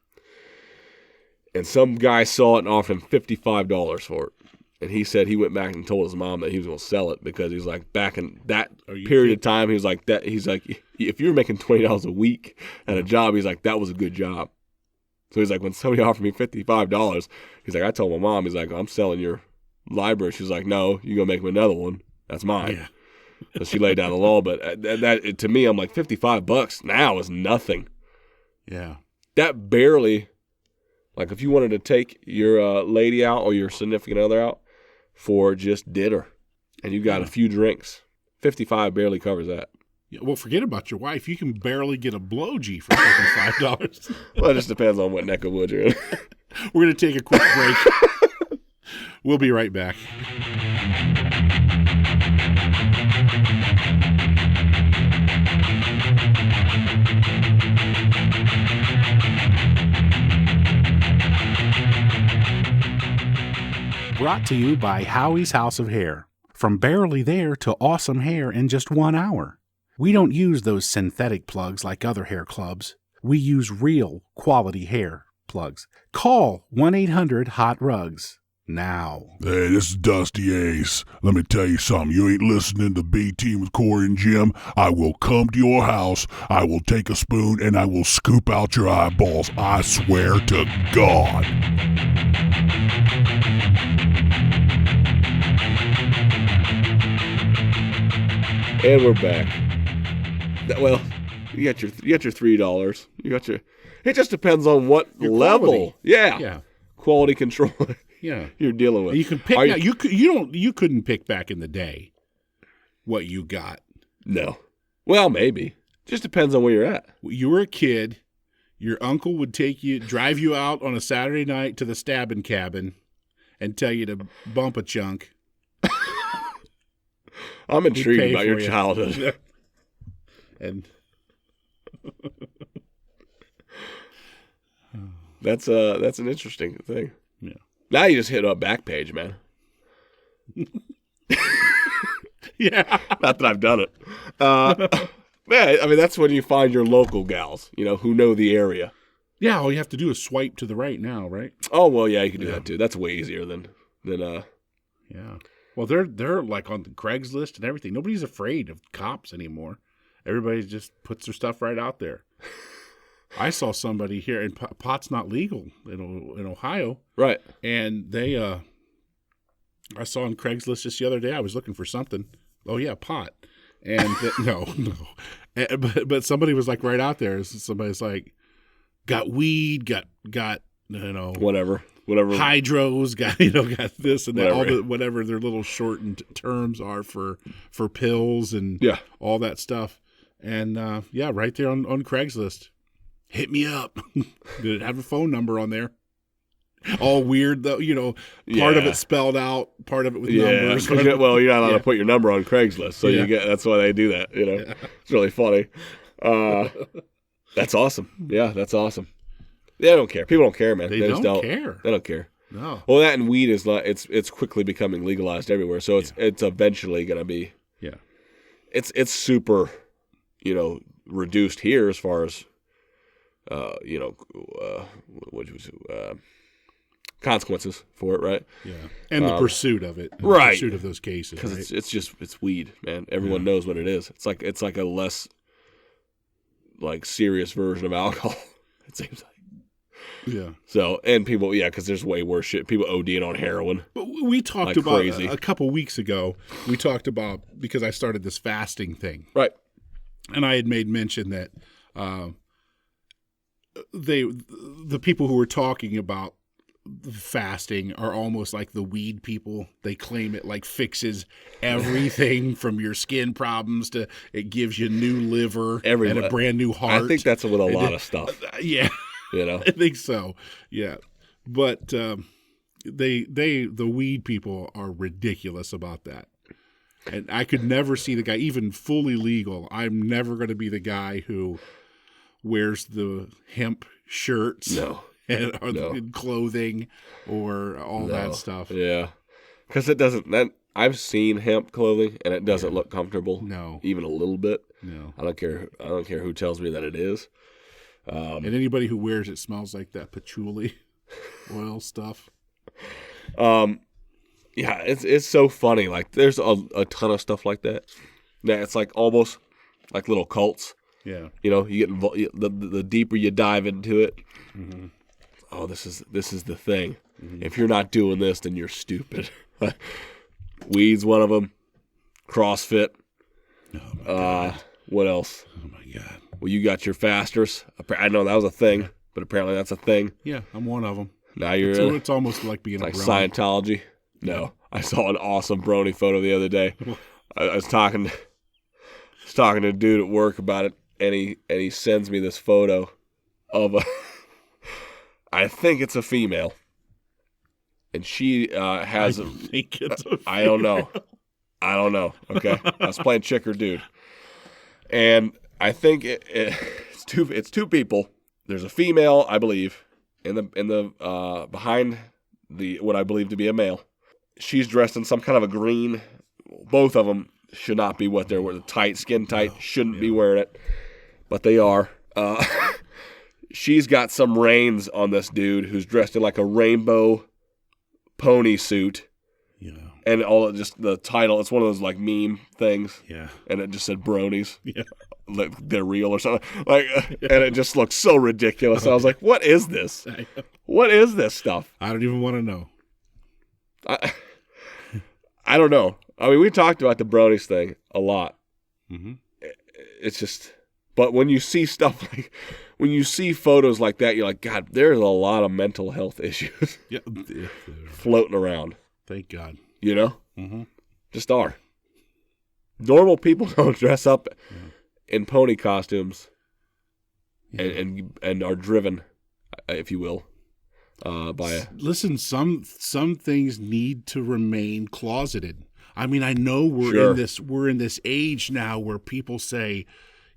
B: And some guy saw it and offered him $55 for it. And he said he went back and told his mom that he was going to sell it because he's like, back in that period of time, he's like, if you're making $20 a week at a job, he's like, that was a good job. So he's like, when somebody offered me $55, he's like, I told my mom, he's like, I'm selling your library. She's like, no, you're going to make me another one. That's mine. Yeah. So she laid down the law. But that to me, I'm like, $55 now is nothing.
A: Yeah.
B: That barely, like if you wanted to take your lady out or your significant other out for just dinner and you got a few drinks, $55 barely covers that.
A: Yeah, well, forget about your wife. You can barely get a blow-G for $55.
B: Well, it just depends on what neck of wood you're in.
A: We're going to take a quick break. We'll be right back. Brought to you by Howie's House of Hair. From barely there to awesome hair in just 1 hour. We don't use those synthetic plugs like other hair clubs. We use real quality hair plugs. Call 1-800-HOT-RUGS now.
C: Hey, this is Dusty Ace. Let me tell you something. You ain't listening to B-Team with Cory and Jim. I will come to your house. I will take a spoon and I will scoop out your eyeballs. I swear to God.
B: And we're back. Well, you got your $3. You got your. It just depends on what your level.
A: Quality.
B: Yeah. Quality control.
A: Yeah.
B: You're dealing with.
A: You can pick. Now, you couldn't pick back in the day what you got.
B: No. Well, maybe. Just depends on where you're at.
A: You were a kid. Your uncle would drive you out on a Saturday night to the stabbing cabin, and tell you to bump a chunk.
B: I'm intrigued by your childhood.
A: And
B: that's an interesting thing.
A: Yeah.
B: Now you just hit up Backpage, man.
A: Yeah.
B: Not that I've done it. Man, I mean that's when you find your local gals, who know the area.
A: Yeah, all you have to do is swipe to the right now, right?
B: Oh well, yeah, you can do that too. That's way easier than.
A: Yeah. Well, they're like on Craigslist and everything. Nobody's afraid of cops anymore. Everybody just puts their stuff right out there. I saw somebody here, and pot's not legal in Ohio,
B: right?
A: And they, I saw on Craigslist just the other day. I was looking for something. Oh yeah, pot. And no. But somebody was like right out there. Somebody's like, got weed, got
B: whatever
A: hydros, got this and that, all the whatever their little shortened terms are for pills and all that stuff. And right there on Craigslist. Hit me up. Did it have a phone number on there? All weird though, part of it spelled out, part of it with numbers.
B: Well, you're not allowed to put your number on Craigslist, so that's why they do that. It's really funny. That's awesome. Yeah, that's awesome. They don't care. People don't care, man.
A: They
B: just
A: don't care.
B: They don't care.
A: No.
B: Well, that and weed is it's quickly becoming legalized everywhere, so it's eventually going to be.
A: Yeah.
B: It's super, reduced here as far as, consequences for it, right?
A: Yeah. And the pursuit of it,
B: right?
A: The pursuit of those cases,
B: because it's weed, man. Everyone knows what it is. It's like a less serious version of alcohol. It seems like.
A: Yeah.
B: So, and people, because there's way worse shit. People ODing on heroin.
A: But we talked about
B: crazy.
A: A couple weeks ago. We talked about, because I started this fasting thing,
B: right?
A: And I had made mention that the people who were talking about fasting are almost like the weed people. They claim it fixes everything from your skin problems to it gives you new liver and a brand new heart.
B: I think that's with a lot of stuff.
A: Yeah. I think so. Yeah. But the weed people are ridiculous about that. And I could never see the guy, even fully legal. I'm never going to be the guy who wears the hemp shirts and clothing or all that stuff.
B: Yeah. Because it doesn't, I've seen hemp clothing and it doesn't look comfortable.
A: No.
B: Even a little bit.
A: No.
B: I don't care who tells me that it is.
A: And anybody who wears it smells like that patchouli. oil stuff.
B: Yeah, it's so funny. Like, there's a ton of stuff like that. Yeah, it's like almost like little cults.
A: Yeah.
B: You know, you get the deeper you dive into it.
A: Mm-hmm.
B: Oh, this is the thing. Mm-hmm. If you're not doing this, then you're stupid. Weed's one of them. CrossFit.
A: Oh my God.
B: What else?
A: Oh my God.
B: Well, you got your fasters. I know that was a thing, but apparently that's a thing.
A: Yeah, I'm one of them.
B: Now you're
A: It's almost like being
B: like
A: a brony.
B: Scientology. No, I saw an awesome brony photo the other day. I was talking to a dude at work about it, and he sends me this photo of I think it's a female, and she has
A: I think it's a
B: I don't know. Okay, I was playing chick or dude, and I think it's two people. There's a female, I believe, in the behind the what I believe to be a male. She's dressed in some kind of a green. Both of them should not be what they're wearing. Tight, skin tight, shouldn't be wearing it, but they are. She's got some reins on this dude who's dressed in like a rainbow pony suit.
A: Yeah.
B: And all just the title, it's one of those like meme things.
A: Yeah.
B: And it just said bronies.
A: Yeah.
B: Like they're real or something. Like, and it just looks so ridiculous. I was like, what is this? What is this stuff?
A: I don't even want to know.
B: I don't know. I mean, we talked about the bronies thing a lot.
A: Mm-hmm.
B: It's just, but when you see stuff like, when you see photos like that, you're like, God, there's a lot of mental health issues floating around.
A: Thank God.
B: You know?
A: Mm-hmm.
B: Just are. Normal people don't dress up in pony costumes and are driven, if you will, by a...
A: Listen, some things need to remain closeted. I mean, I know we're in this age now where people say,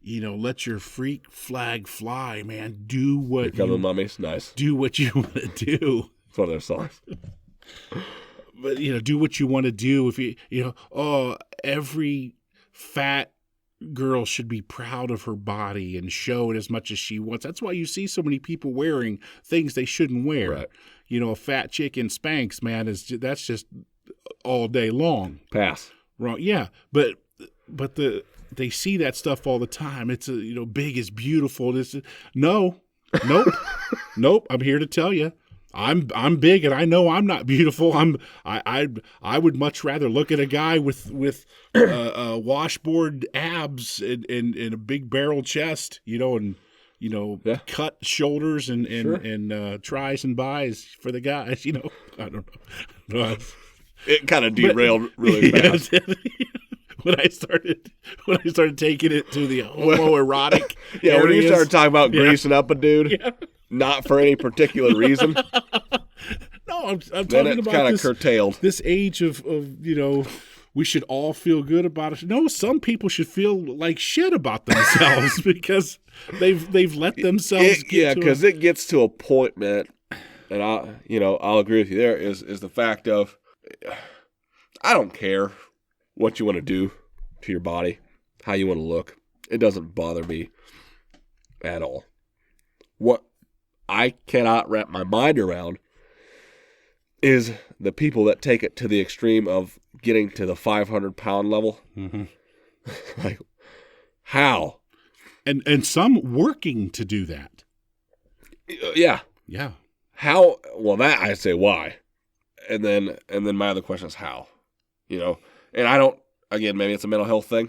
A: you know, let your freak flag fly, man. Do what
B: Here come the mummies. Nice.
A: Do what you want to do.
B: It's one of their songs.
A: But, you know, do what you want to do. If every fat girl should be proud of her body and show it as much as she wants. That's why you see so many people wearing things they shouldn't wear.
B: Right.
A: You know, a fat chick in Spanx, man, that's just all day long.
B: Pass.
A: Wrong. Yeah, but they see that stuff all the time. It's big is beautiful. Nope. I'm here to tell you, I'm big and I know I'm not beautiful. I would much rather look at a guy with washboard abs and a big barrel chest, and cut shoulders and tries and buys for the guys. I don't know.
B: It kind of derailed really fast.
A: When I started taking it to the homoerotic
B: yeah,
A: areas.
B: when you started talking about greasing up a dude, not for any particular reason.
A: No, I'm
B: then
A: talking
B: it's
A: about
B: kind of curtailed.
A: This age of we should all feel good about it. No, some people should feel like shit about themselves because they've let themselves
B: because it gets to a point, man, and I'll agree with you. There is the fact of I don't care what you want to do to your body, how you want to look. It doesn't bother me at all. What I cannot wrap my mind around is the people that take it to the extreme of getting to the 500-pound level.
A: Mm-hmm.
B: Like, how?
A: And some working to do that.
B: Yeah.
A: Yeah.
B: How? Well, that I say why. And then my other question is how, and I don't, again, maybe it's a mental health thing.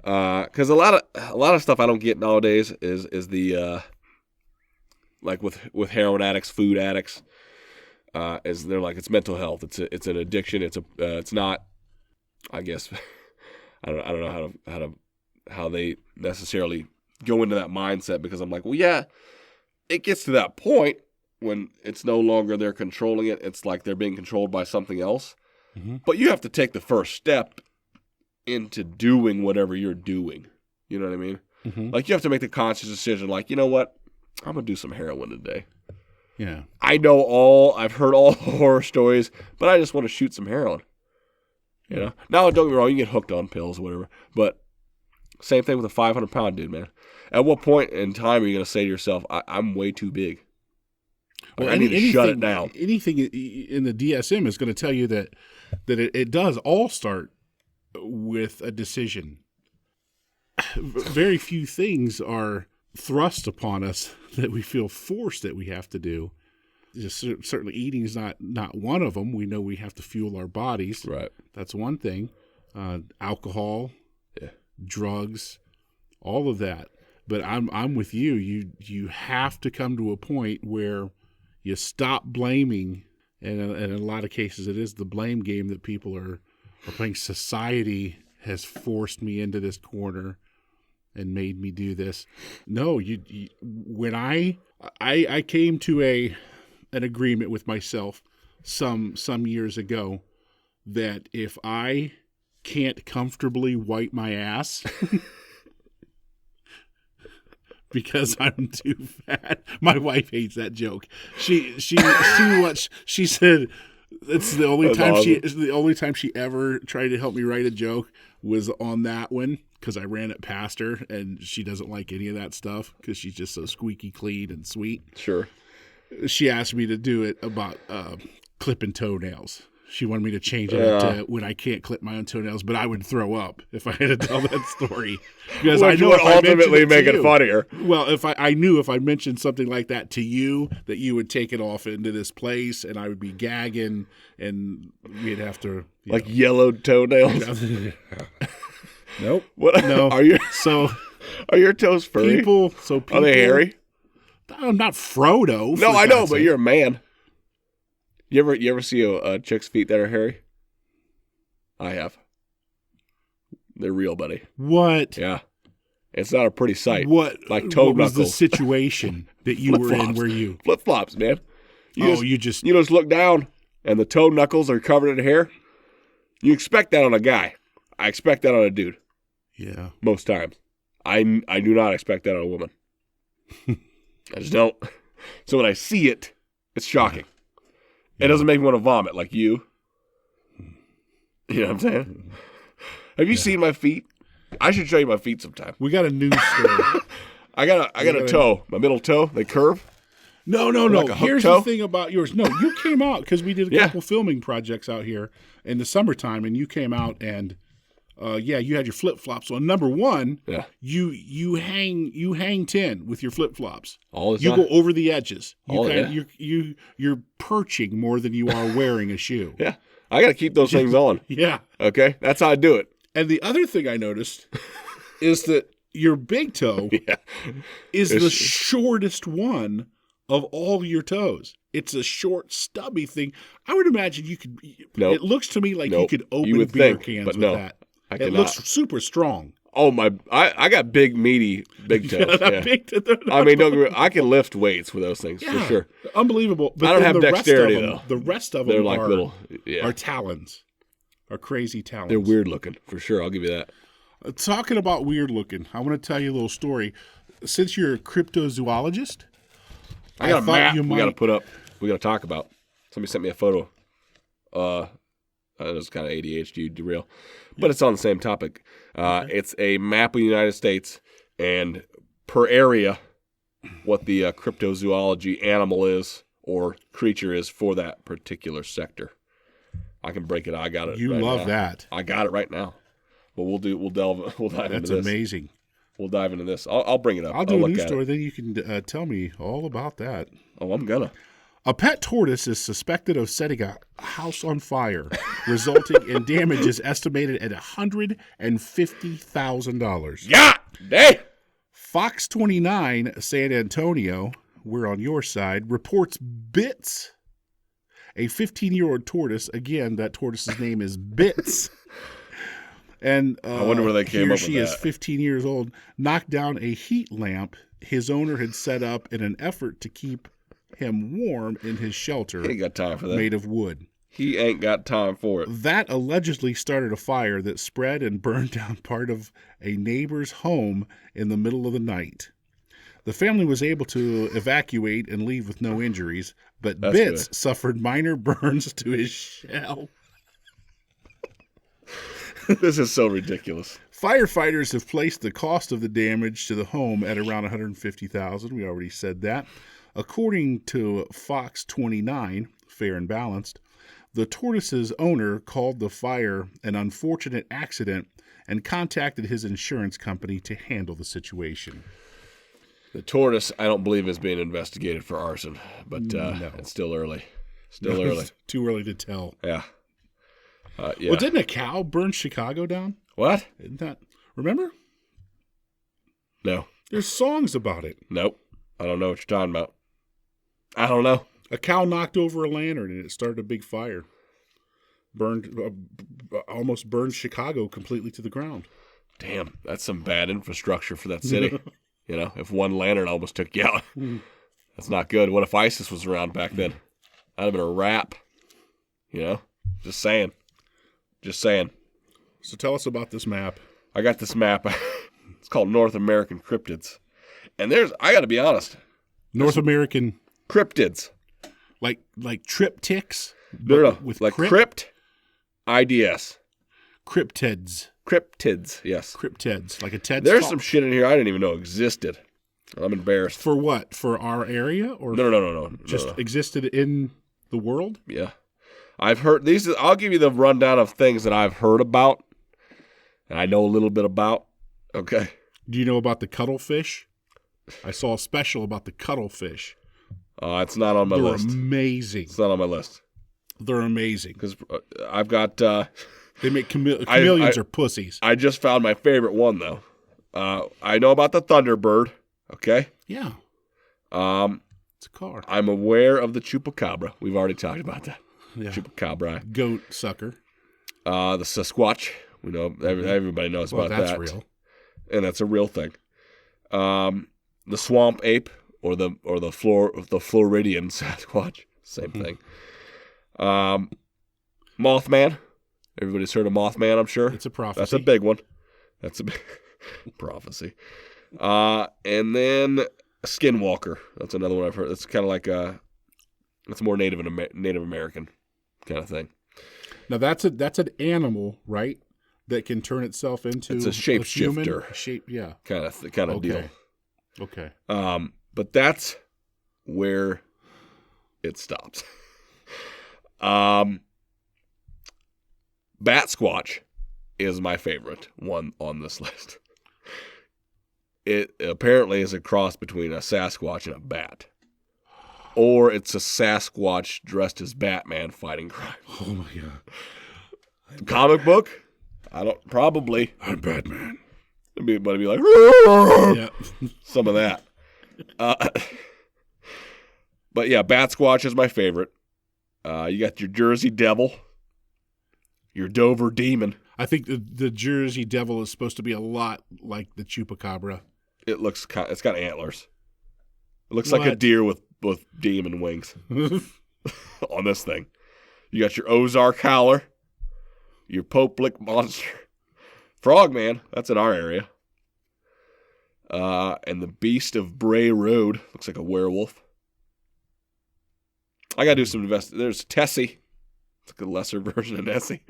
B: Cause a lot of stuff I don't get nowadays is the, like with heroin addicts, food addicts, is they're like, it's mental health. It's an addiction. It's not, I guess, I don't know how they necessarily go into that mindset because I'm like, well, yeah, it gets to that point when it's no longer they're controlling it. It's like they're being controlled by something else. Mm-hmm. But you have to take the first step into doing whatever you're doing. You know what I mean? Mm-hmm. Like you have to make the conscious decision, like, you know what? I'm going to do some heroin today.
A: Yeah.
B: I've heard all the horror stories, but I just want to shoot some heroin. Now, don't get me wrong, you can get hooked on pills or whatever, but same thing with a 500-pound dude, man. At what point in time are you going to say to yourself, I'm way too big? Like, I need to shut it down.
A: Anything in the DSM is going to tell you that it does all start with a decision. Very few things are thrust upon us that we feel forced that we have to do. Just certainly eating is not one of them. We know we have to fuel our bodies.
B: Right.
A: That's one thing. Alcohol, drugs, all of that. But I'm with you. You have to come to a point where you stop blaming, and in a lot of cases it is the blame game that people are playing. Society has forced me into this corner and made me do this. No, when I came to an agreement with myself some years ago that if I can't comfortably wipe my ass because I'm too fat. My wife hates that joke. She said it's the only time she ever tried to help me write a joke was on that one, because I ran it past her, and she doesn't like any of that stuff because she's just so squeaky clean and sweet.
B: Sure.
A: She asked me to do it about clipping toenails. She wanted me to change it up to when I can't clip my own toenails, but I would throw up if I had to tell that story. Because
B: which
A: I know
B: would ultimately make it funnier.
A: Well, I knew if I mentioned something like that to you, that you would take it off into this place, and I would be gagging, and we'd have to
B: yellowed toenails.
A: Nope.
B: What?
A: No.
B: Are your toes furry?
A: People.
B: Are they hairy?
A: I'm not Frodo.
B: No, I know, but you're a man. You ever see a chick's feet that are hairy? I have. They're real, buddy.
A: What?
B: Yeah. It's not a pretty sight.
A: What?
B: Like toe
A: what
B: knuckles.
A: Was the situation that you were in where you?
B: Flip-flops, man.
A: You just
B: look down and the toe knuckles are covered in hair. You expect that on a guy. I expect that on a dude.
A: Yeah.
B: Most times. I do not expect that on a woman. I just don't. So when I see it, it's shocking. It doesn't make me want to vomit like you. You know what I'm saying? Have you seen my feet? I should show you my feet sometime.
A: We got a news story.
B: I got a toe. My middle toe, they curve.
A: No.
B: Like a
A: Here's
B: toe?
A: the thing about yours. No, you came out because we did a couple filming projects out here in the summertime, and you came out and you had your flip flops on. Number one, you hang 10 with your flip flops.
B: All the
A: you
B: time.
A: go over the edges. You're perching more than you are wearing a shoe.
B: Yeah, I got to keep those things on.
A: Yeah.
B: Okay, that's how I do it.
A: And the other thing I noticed is that your big toe is the shortest one of all your toes. It's a short, stubby thing. I would imagine you could.
B: Nope.
A: It looks to me like you could open
B: you would
A: beer
B: think,
A: cans
B: but
A: with
B: no,
A: that.
B: I
A: It
B: cannot.
A: looks super strong.
B: Oh my! I got big, meaty, big toes. Yeah. I mean, don't get me wrong, I can lift weights with those things for sure.
A: Unbelievable. But
B: I don't
A: then
B: have
A: the
B: dexterity
A: rest of them,
B: though.
A: The rest of
B: They're
A: them
B: like
A: are talons. Are crazy talons.
B: They're weird looking for sure. I'll give you that.
A: Talking about weird looking, I want to tell you a little story. Since you're a cryptozoologist,
B: I got a map we got to put up. We got to talk about. Somebody sent me a photo. It was kind of ADHD derail, but it's on the same topic. It's a map of the United States, and per area, what the cryptozoology animal is or creature is for that particular sector. I can break it. I got it.
A: You
B: right
A: love
B: now.
A: that.
B: I got it right now. But we'll dive into this.
A: That's amazing.
B: We'll dive into this. I'll bring it up.
A: I'll do a news story, then you can tell me all about that.
B: Oh, I'm gonna.
A: A pet tortoise is suspected of setting a house on fire, resulting in damages estimated at $150,000.
B: Yeah, day.
A: Fox 29 San Antonio, we're on your side, reports Bits, a 15-year-old tortoise. Again, that tortoise's name is Bits. And
B: I wonder where they came up with
A: she is
B: that.
A: 15 years old, knocked down a heat lamp his owner had set up in an effort to keep him warm in his shelter.
B: He ain't got time for that.
A: Made of wood.
B: He ain't got time for it.
A: That allegedly started a fire that spread and burned down part of a neighbor's home in the middle of the night. The family was able to evacuate and leave with no injuries, but
B: That's
A: Bits
B: good.
A: suffered minor burns to his shell.
B: This is so ridiculous.
A: Firefighters have placed the cost of the damage to the home at around $150,000. We already said that. According to Fox 29, Fair and Balanced, the tortoise's owner called the fire an unfortunate accident and contacted his insurance company to handle the situation.
B: The tortoise, I don't believe, is being investigated for arson, but
A: No.
B: it's still early. Still early.
A: It's too early to tell.
B: Yeah. Yeah.
A: Well, didn't a cow burn Chicago down?
B: What?
A: Isn't that? Remember?
B: No.
A: There's songs about it.
B: Nope. I don't know what you're talking about. I don't know.
A: A cow knocked over a lantern and it started a big fire. Almost burned Chicago completely to the ground.
B: Damn, that's some bad infrastructure for that city. You know, if one lantern almost took you out, that's not good. What if ISIS was around back then? That'd have been a wrap. You know, just saying. Just saying.
A: So tell us about this map.
B: I got this map. It's called North American Cryptids. And I got to be honest.
A: North American
B: Cryptids.
A: like triptychs?
B: No.
A: With
B: Like crypt, IDS.
A: Cryptids.
B: Cryptids, yes.
A: Cryptids. Like a TED
B: There's
A: talk.
B: some shit in here I didn't even know existed. I'm embarrassed.
A: For what? For our area? Or
B: No.
A: just
B: No.
A: existed in the world?
B: Yeah. I've heard these. I'll give you the rundown of things that I've heard about and I know a little bit about. Okay.
A: Do you know about the cuttlefish? I saw a special about the cuttlefish.
B: It's not on my
A: They're
B: list.
A: amazing.
B: It's not on my list.
A: They're amazing.
B: Because I've got...
A: They make chameleons are pussies.
B: I just found my favorite one, though. I know about the Thunderbird, okay?
A: Yeah.
B: It's
A: a car.
B: I'm aware of the Chupacabra. We've already talked about that.
A: Yeah.
B: Chupacabra.
A: Goat sucker.
B: The Sasquatch. We know everybody knows about
A: that's
B: that.
A: real.
B: And that's a real thing. The swamp ape or the Floridian Sasquatch, same thing. Mothman. Everybody's heard of Mothman, I'm sure.
A: It's a prophecy.
B: That's a big one. That's a big prophecy. And then Skinwalker. That's another one I've heard. It's kind of like it's more Native American kind of thing.
A: Now that's an animal, right? That can turn itself into
B: It's a shapeshifter.
A: human shape. Yeah.
B: Kind of deal.
A: Okay.
B: But that's where it stops. Bat Squatch is my favorite one on this list. It apparently is a cross between a Sasquatch and a bat. Or it's a Sasquatch dressed as Batman fighting crime.
A: Oh my god.
B: Comic book? Probably.
A: I'm Batman.
B: But it'd be like,
A: Yeah.
B: some of that. But yeah, Bat Squatch is my favorite. You got your Jersey Devil, your Dover Demon.
A: I think the Jersey Devil is supposed to be a lot like the Chupacabra.
B: It's got antlers. It looks like a deer with demon wings on this thing. You got your Ozark Howler, your Pope Lick Monster, Frogman. That's in our area. And the Beast of Bray Road looks like a werewolf. I gotta do some There's Tessie. It's like a lesser version of Nessie.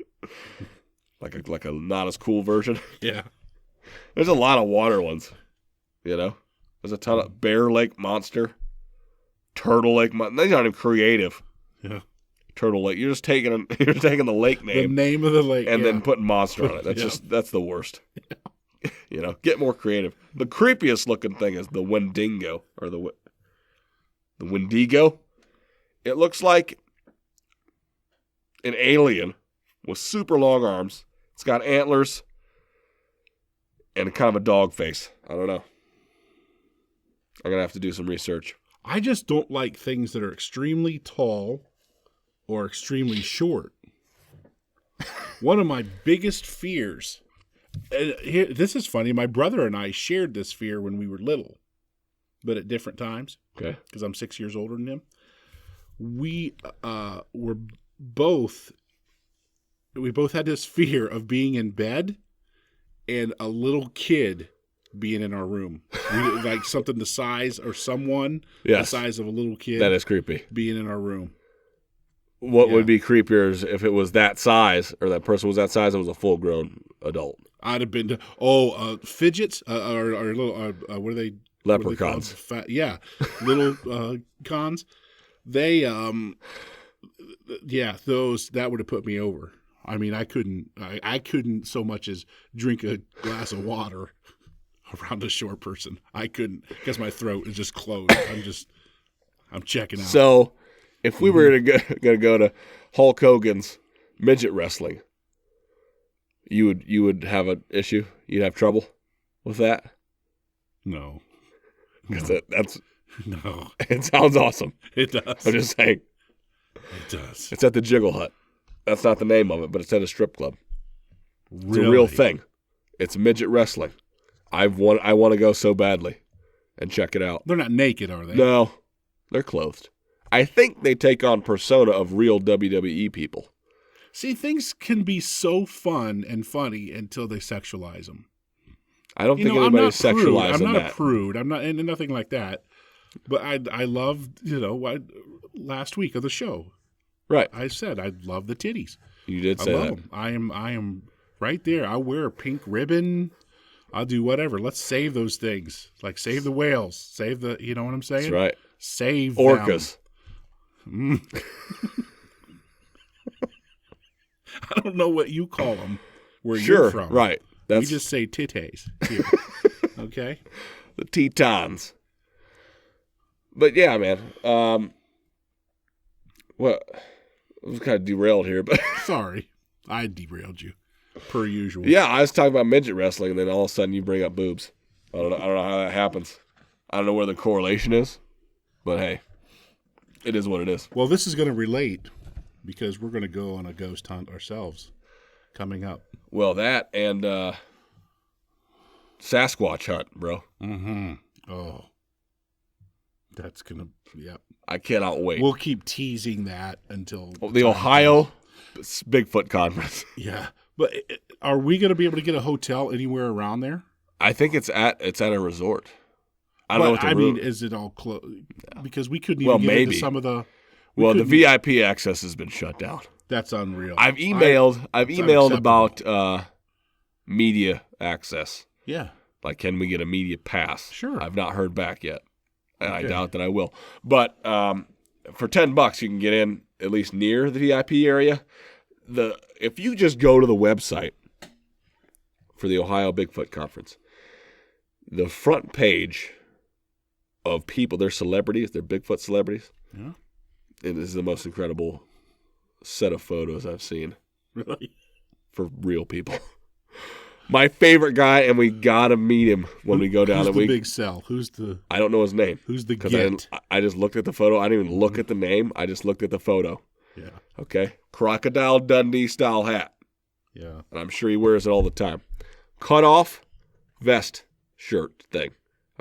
B: like a not as cool version.
A: Yeah.
B: There's a lot of water ones. You know? There's a ton of Bear Lake Monster. Turtle Lake Monster. These aren't even creative.
A: Yeah.
B: Turtle Lake. You're just taking the lake
A: The
B: name
A: name of the lake.
B: and
A: yeah.
B: then putting monster on it. That's the worst. Yeah. You know, get more creative. The creepiest looking thing is the Wendigo or the Wendigo. It looks like an alien with super long arms. It's got antlers and kind of a dog face. I don't know. I'm going to have to do some research.
A: I just don't like things that are extremely tall or extremely short. One of my biggest fears, and this is funny, my brother and I shared this fear when we were little, but at different times.
B: Okay.
A: Because I'm 6 years older than him. We both had this fear of being in bed and a little kid being in our room. Like something the size or someone the size of a little kid.
B: That is creepy.
A: Being in our room.
B: What would be creepier is if it was that size or that person was that size and was a full-grown adult.
A: I'd have been fidgets or little what are they?
B: Leprechauns.
A: Yeah, little cons. They, those that would have put me over. I mean, I couldn't so much as drink a glass of water around a short person. I couldn't because my throat is just closed. I'm checking out.
B: So, if we were gonna go to Hulk Hogan's midget wrestling, you would have an issue. You'd have trouble with that.
A: No.
B: Because that's
A: No.
B: It sounds awesome.
A: It does.
B: I'm just saying.
A: It does.
B: It's at the Jiggle Hut. That's not the name of it, but it's at a strip club. It's
A: Really?
B: a real thing. It's midget wrestling. I want to go so badly and check it out.
A: They're not naked, are they?
B: No, they're clothed. I think they take on persona of real WWE people.
A: See, things can be so fun and funny until they sexualize them.
B: I don't think anybody's sexualizing
A: I'm not
B: that.
A: a prude. I'm not, and nothing like that. But I loved, last week of the show.
B: Right.
A: I said I love the titties.
B: You did
A: I
B: say
A: love
B: that.
A: them. I am right there. I'll wear a pink ribbon. I'll do whatever. Let's save those things. Like save the whales. Save the. You know what I'm saying?
B: That's right.
A: Save
B: Orcas.
A: Them. I don't know what you call them. Where you're from?
B: Right.
A: We just say titties here. Okay.
B: The Tetons. But yeah, man. Well, I was kind of derailed here, but
A: Sorry, I derailed you, per usual.
B: yeah, I was talking about midget wrestling, and then all of a sudden you bring up boobs. I don't know how that happens. I don't know where the correlation is, but hey, it is what it is.
A: Well, this is going to relate because we're going to go on a ghost hunt ourselves coming up.
B: Well, that and Sasquatch hunt, bro.
A: Mm-hmm. Oh, that's going to, yep.
B: I cannot wait.
A: We'll keep teasing that until
B: The Ohio Bigfoot Conference.
A: Yeah, but are we going to be able to get a hotel anywhere around there?
B: I think it's at a resort. I don't know what the room.
A: is it all closed? Because we couldn't even get into some of the.
B: The VIP access has been shut down.
A: That's unreal.
B: I've emailed about media access.
A: Yeah.
B: Like, can we get a media pass?
A: Sure.
B: I've not heard back yet. And
A: Okay.
B: I doubt that I will. But for $10, you can get in at least near the VIP area. If you just go to the website for the Ohio Bigfoot Conference, the front page of people, they're celebrities, they're Bigfoot celebrities.
A: Yeah.
B: It is the most incredible set of photos I've seen
A: Really?
B: for real people. My favorite guy, and we gotta meet him when we go down.
A: Who's the big sell?
B: I don't know his name.
A: Who's the
B: Because
A: get?
B: I just looked at the photo. I didn't even look at the name. I just looked at the photo.
A: Yeah.
B: Okay? Crocodile Dundee style hat.
A: Yeah.
B: And I'm sure he wears it all the time. Cut off vest shirt thing.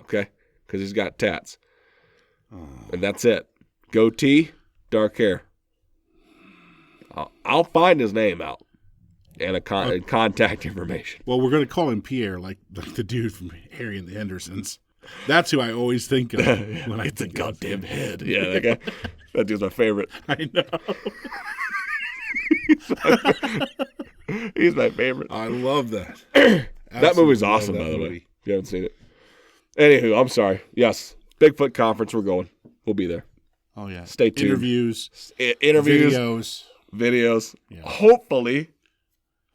B: Okay? Because he's got tats. And that's it. Goatee, dark hair. I'll find his name out. And and contact information.
A: Well, we're going to call him Pierre, like the dude from Harry and the Hendersons. That's who I always think of when I
B: It's a
A: think
B: goddamn head. Yeah, that guy. That dude's my favorite.
A: I know.
B: He's my favorite.
A: I love that.
B: That movie's
A: Absolutely
B: awesome,
A: love
B: by
A: that
B: the way.
A: movie.
B: If you haven't seen it. Anywho, I'm sorry. Yes, Bigfoot Conference, we're going. We'll be there.
A: Oh yeah.
B: Stay tuned.
A: Interviews,
B: videos.
A: Yeah.
B: Hopefully,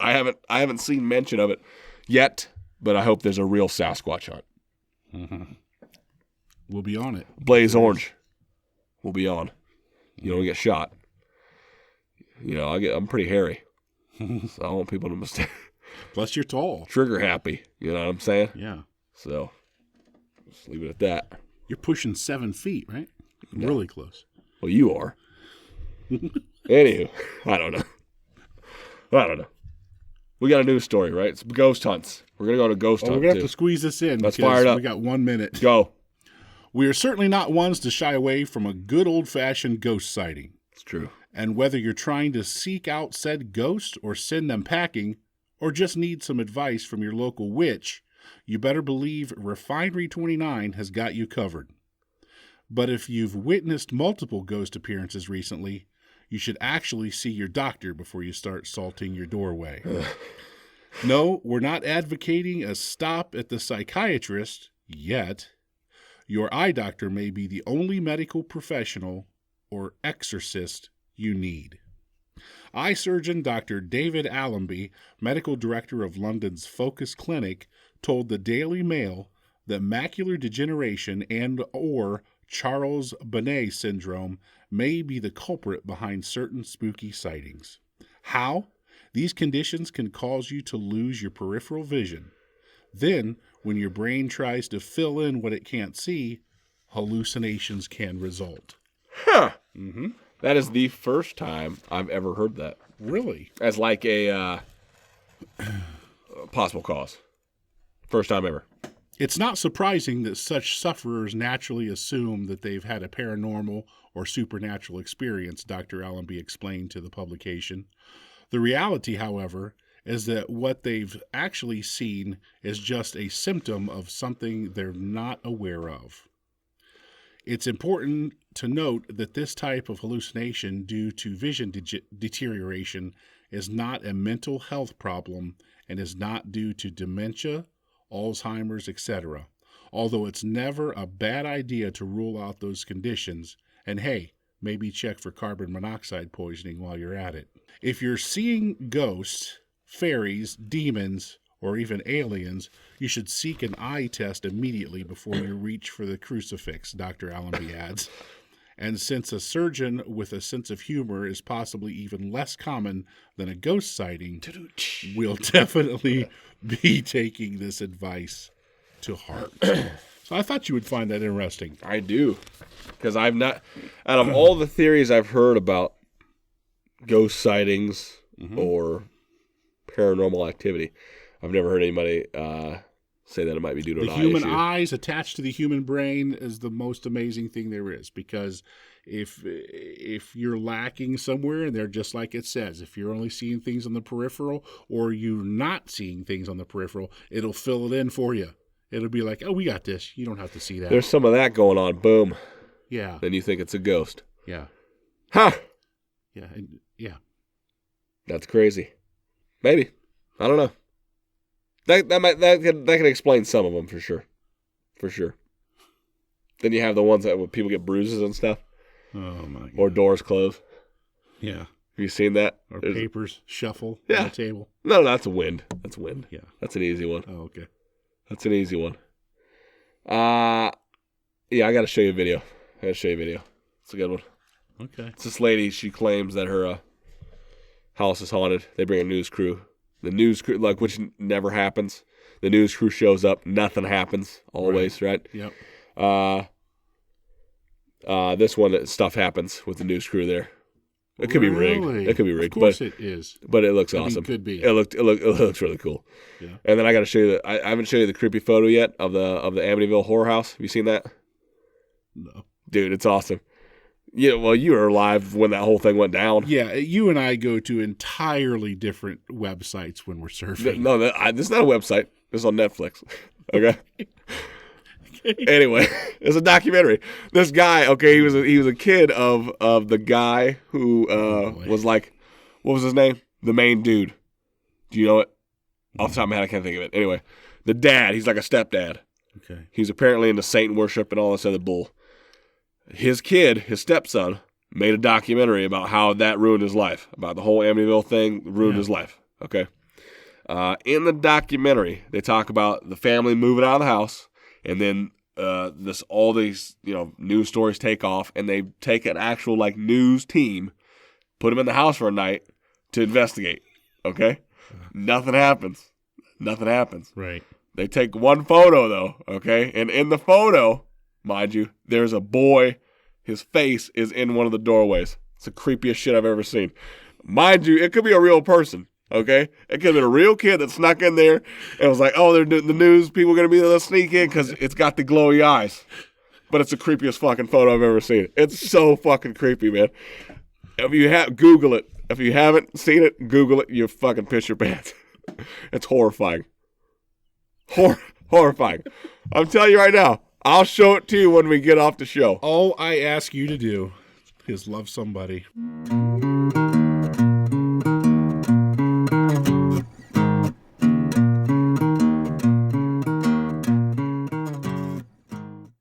B: I haven't seen mention of it yet, but I hope there's a real Sasquatch hunt.
A: Mm-hmm. We'll be on it.
B: Blaze Orange will be on. You don't get shot. I'm pretty hairy, so I don't want people to mistake.
A: Plus, you're tall.
B: Trigger happy. You know what I'm saying?
A: Yeah.
B: So, just leave it at that.
A: You're pushing 7 feet, right? Yeah. Really close.
B: Well, you are. Anywho, I don't know. We got a news story, right? It's ghost hunts. We're going to go on a ghost hunt,
A: We're going to
B: too.
A: have to squeeze this in.
B: Let's
A: because
B: fire it up.
A: We got 1 minute.
B: Go.
A: We are certainly not ones to shy away from a good old-fashioned ghost sighting.
B: It's true.
A: And whether you're trying to seek out said ghost or send them packing, or just need some advice from your local witch, you better believe Refinery 29 has got you covered. But if you've witnessed multiple ghost appearances recently, you should actually see your doctor before you start salting your doorway. No, we're not advocating a stop at the psychiatrist yet, Your eye doctor may be the only medical professional or exorcist you need. Eye surgeon Dr. David Allenby, medical director of London's Focus Clinic, told the Daily Mail that macular degeneration and or Charles Bonnet syndrome may be the culprit behind certain spooky sightings. How? These conditions can cause you to lose your peripheral vision. Then, when your brain tries to fill in what it can't see, hallucinations can result.
B: Huh. Mm-hmm. That is the first time I've ever heard that.
A: Really?
B: As like a possible cause. First time ever.
A: It's not surprising that such sufferers naturally assume that they've had a paranormal or supernatural experience, Dr. Allenby explained to the publication. The reality, however, is that what they've actually seen is just a symptom of something they're not aware of. It's important to note that this type of hallucination due to vision deterioration is not a mental health problem and is not due to dementia, Alzheimer's, etc., although it's never a bad idea to rule out those conditions, and hey, maybe check for carbon monoxide poisoning while you're at it. If you're seeing ghosts, fairies, demons, or even aliens, you should seek an eye test immediately before you reach for the crucifix, Dr. Allenby adds. And since a surgeon with a sense of humor is possibly even less common than a ghost sighting, we'll definitely be taking this advice to heart. So I thought you would find that interesting.
B: I do. Because I've not, out of all the theories I've heard about ghost sightings or paranormal activity, I've never heard anybody say that it might be due to an eye issue.
A: The human eyes attached to the human brain is the most amazing thing there is, because if you're lacking somewhere, and they're just like it says, if you're only seeing things on the peripheral or you're not seeing things on the peripheral, it'll fill it in for you. It'll be like, oh, we got this. You don't have to see that.
B: There's some of that going on. Boom.
A: Yeah.
B: Then you think it's a ghost.
A: Yeah.
B: Huh.
A: Yeah. Yeah.
B: That's crazy. Maybe. I don't know. That can explain some of them for sure. For sure. Then you have the ones that when people get bruises and stuff.
A: Oh my God.
B: Or doors close.
A: Yeah.
B: Have you seen that?
A: Or papers shuffle on the table.
B: No, that's wind. That's wind.
A: Yeah.
B: That's an easy one.
A: Oh, okay.
B: That's an easy one. Yeah, I got to show you a video. It's a good one.
A: Okay.
B: It's this lady. She claims that her house is haunted. They bring a news crew. The news crew, which never happens. The news crew shows up. Nothing happens. Always, right?
A: Yep.
B: This one, stuff happens with the news crew there. It could be rigged. It could be rigged.
A: Of course it is.
B: But it looks awesome.
A: It could be.
B: It looks really cool.
A: Yeah.
B: And then I got to show you I haven't shown you the creepy photo yet of the Amityville horror house. Have you seen that?
A: No.
B: Dude, it's awesome. Yeah, well, you were alive when that whole thing went down.
A: Yeah, you and I go to entirely different websites when we're surfing.
B: No, this is not a website. This is on Netflix. Okay. Anyway, it's a documentary. This guy, okay, he was a kid of the guy who was like, what was his name? The main dude. Do you know it? Off the top of my head, I can't think of it. Anyway, the dad, he's like a stepdad.
A: Okay.
B: He's apparently into Satan worship and all this other bull. His kid, his stepson, made a documentary about how that ruined his life, about the whole Amityville thing ruined his life. Okay. In the documentary, they talk about the family moving out of the house, and then all these news stories take off, and they take an actual news team, put them in the house for a night to investigate. Okay. Nothing happens.
A: Right.
B: They take one photo though. Okay, and in the photo, mind you, there's a boy. His face is in one of the doorways. It's the creepiest shit I've ever seen. Mind you, it could be a real person. Okay? It could have been a real kid that snuck in there and was like, oh, they're doing the news. People are going to be able to sneak in because it's got the glowy eyes. But it's the creepiest fucking photo I've ever seen. It's so fucking creepy, man. If you Google it. If you haven't seen it, Google it. You fucking piss your pants. It's horrifying. Horrifying. I'm telling you right now. I'll show it to you when we get off the show.
A: All I ask you to do is love somebody.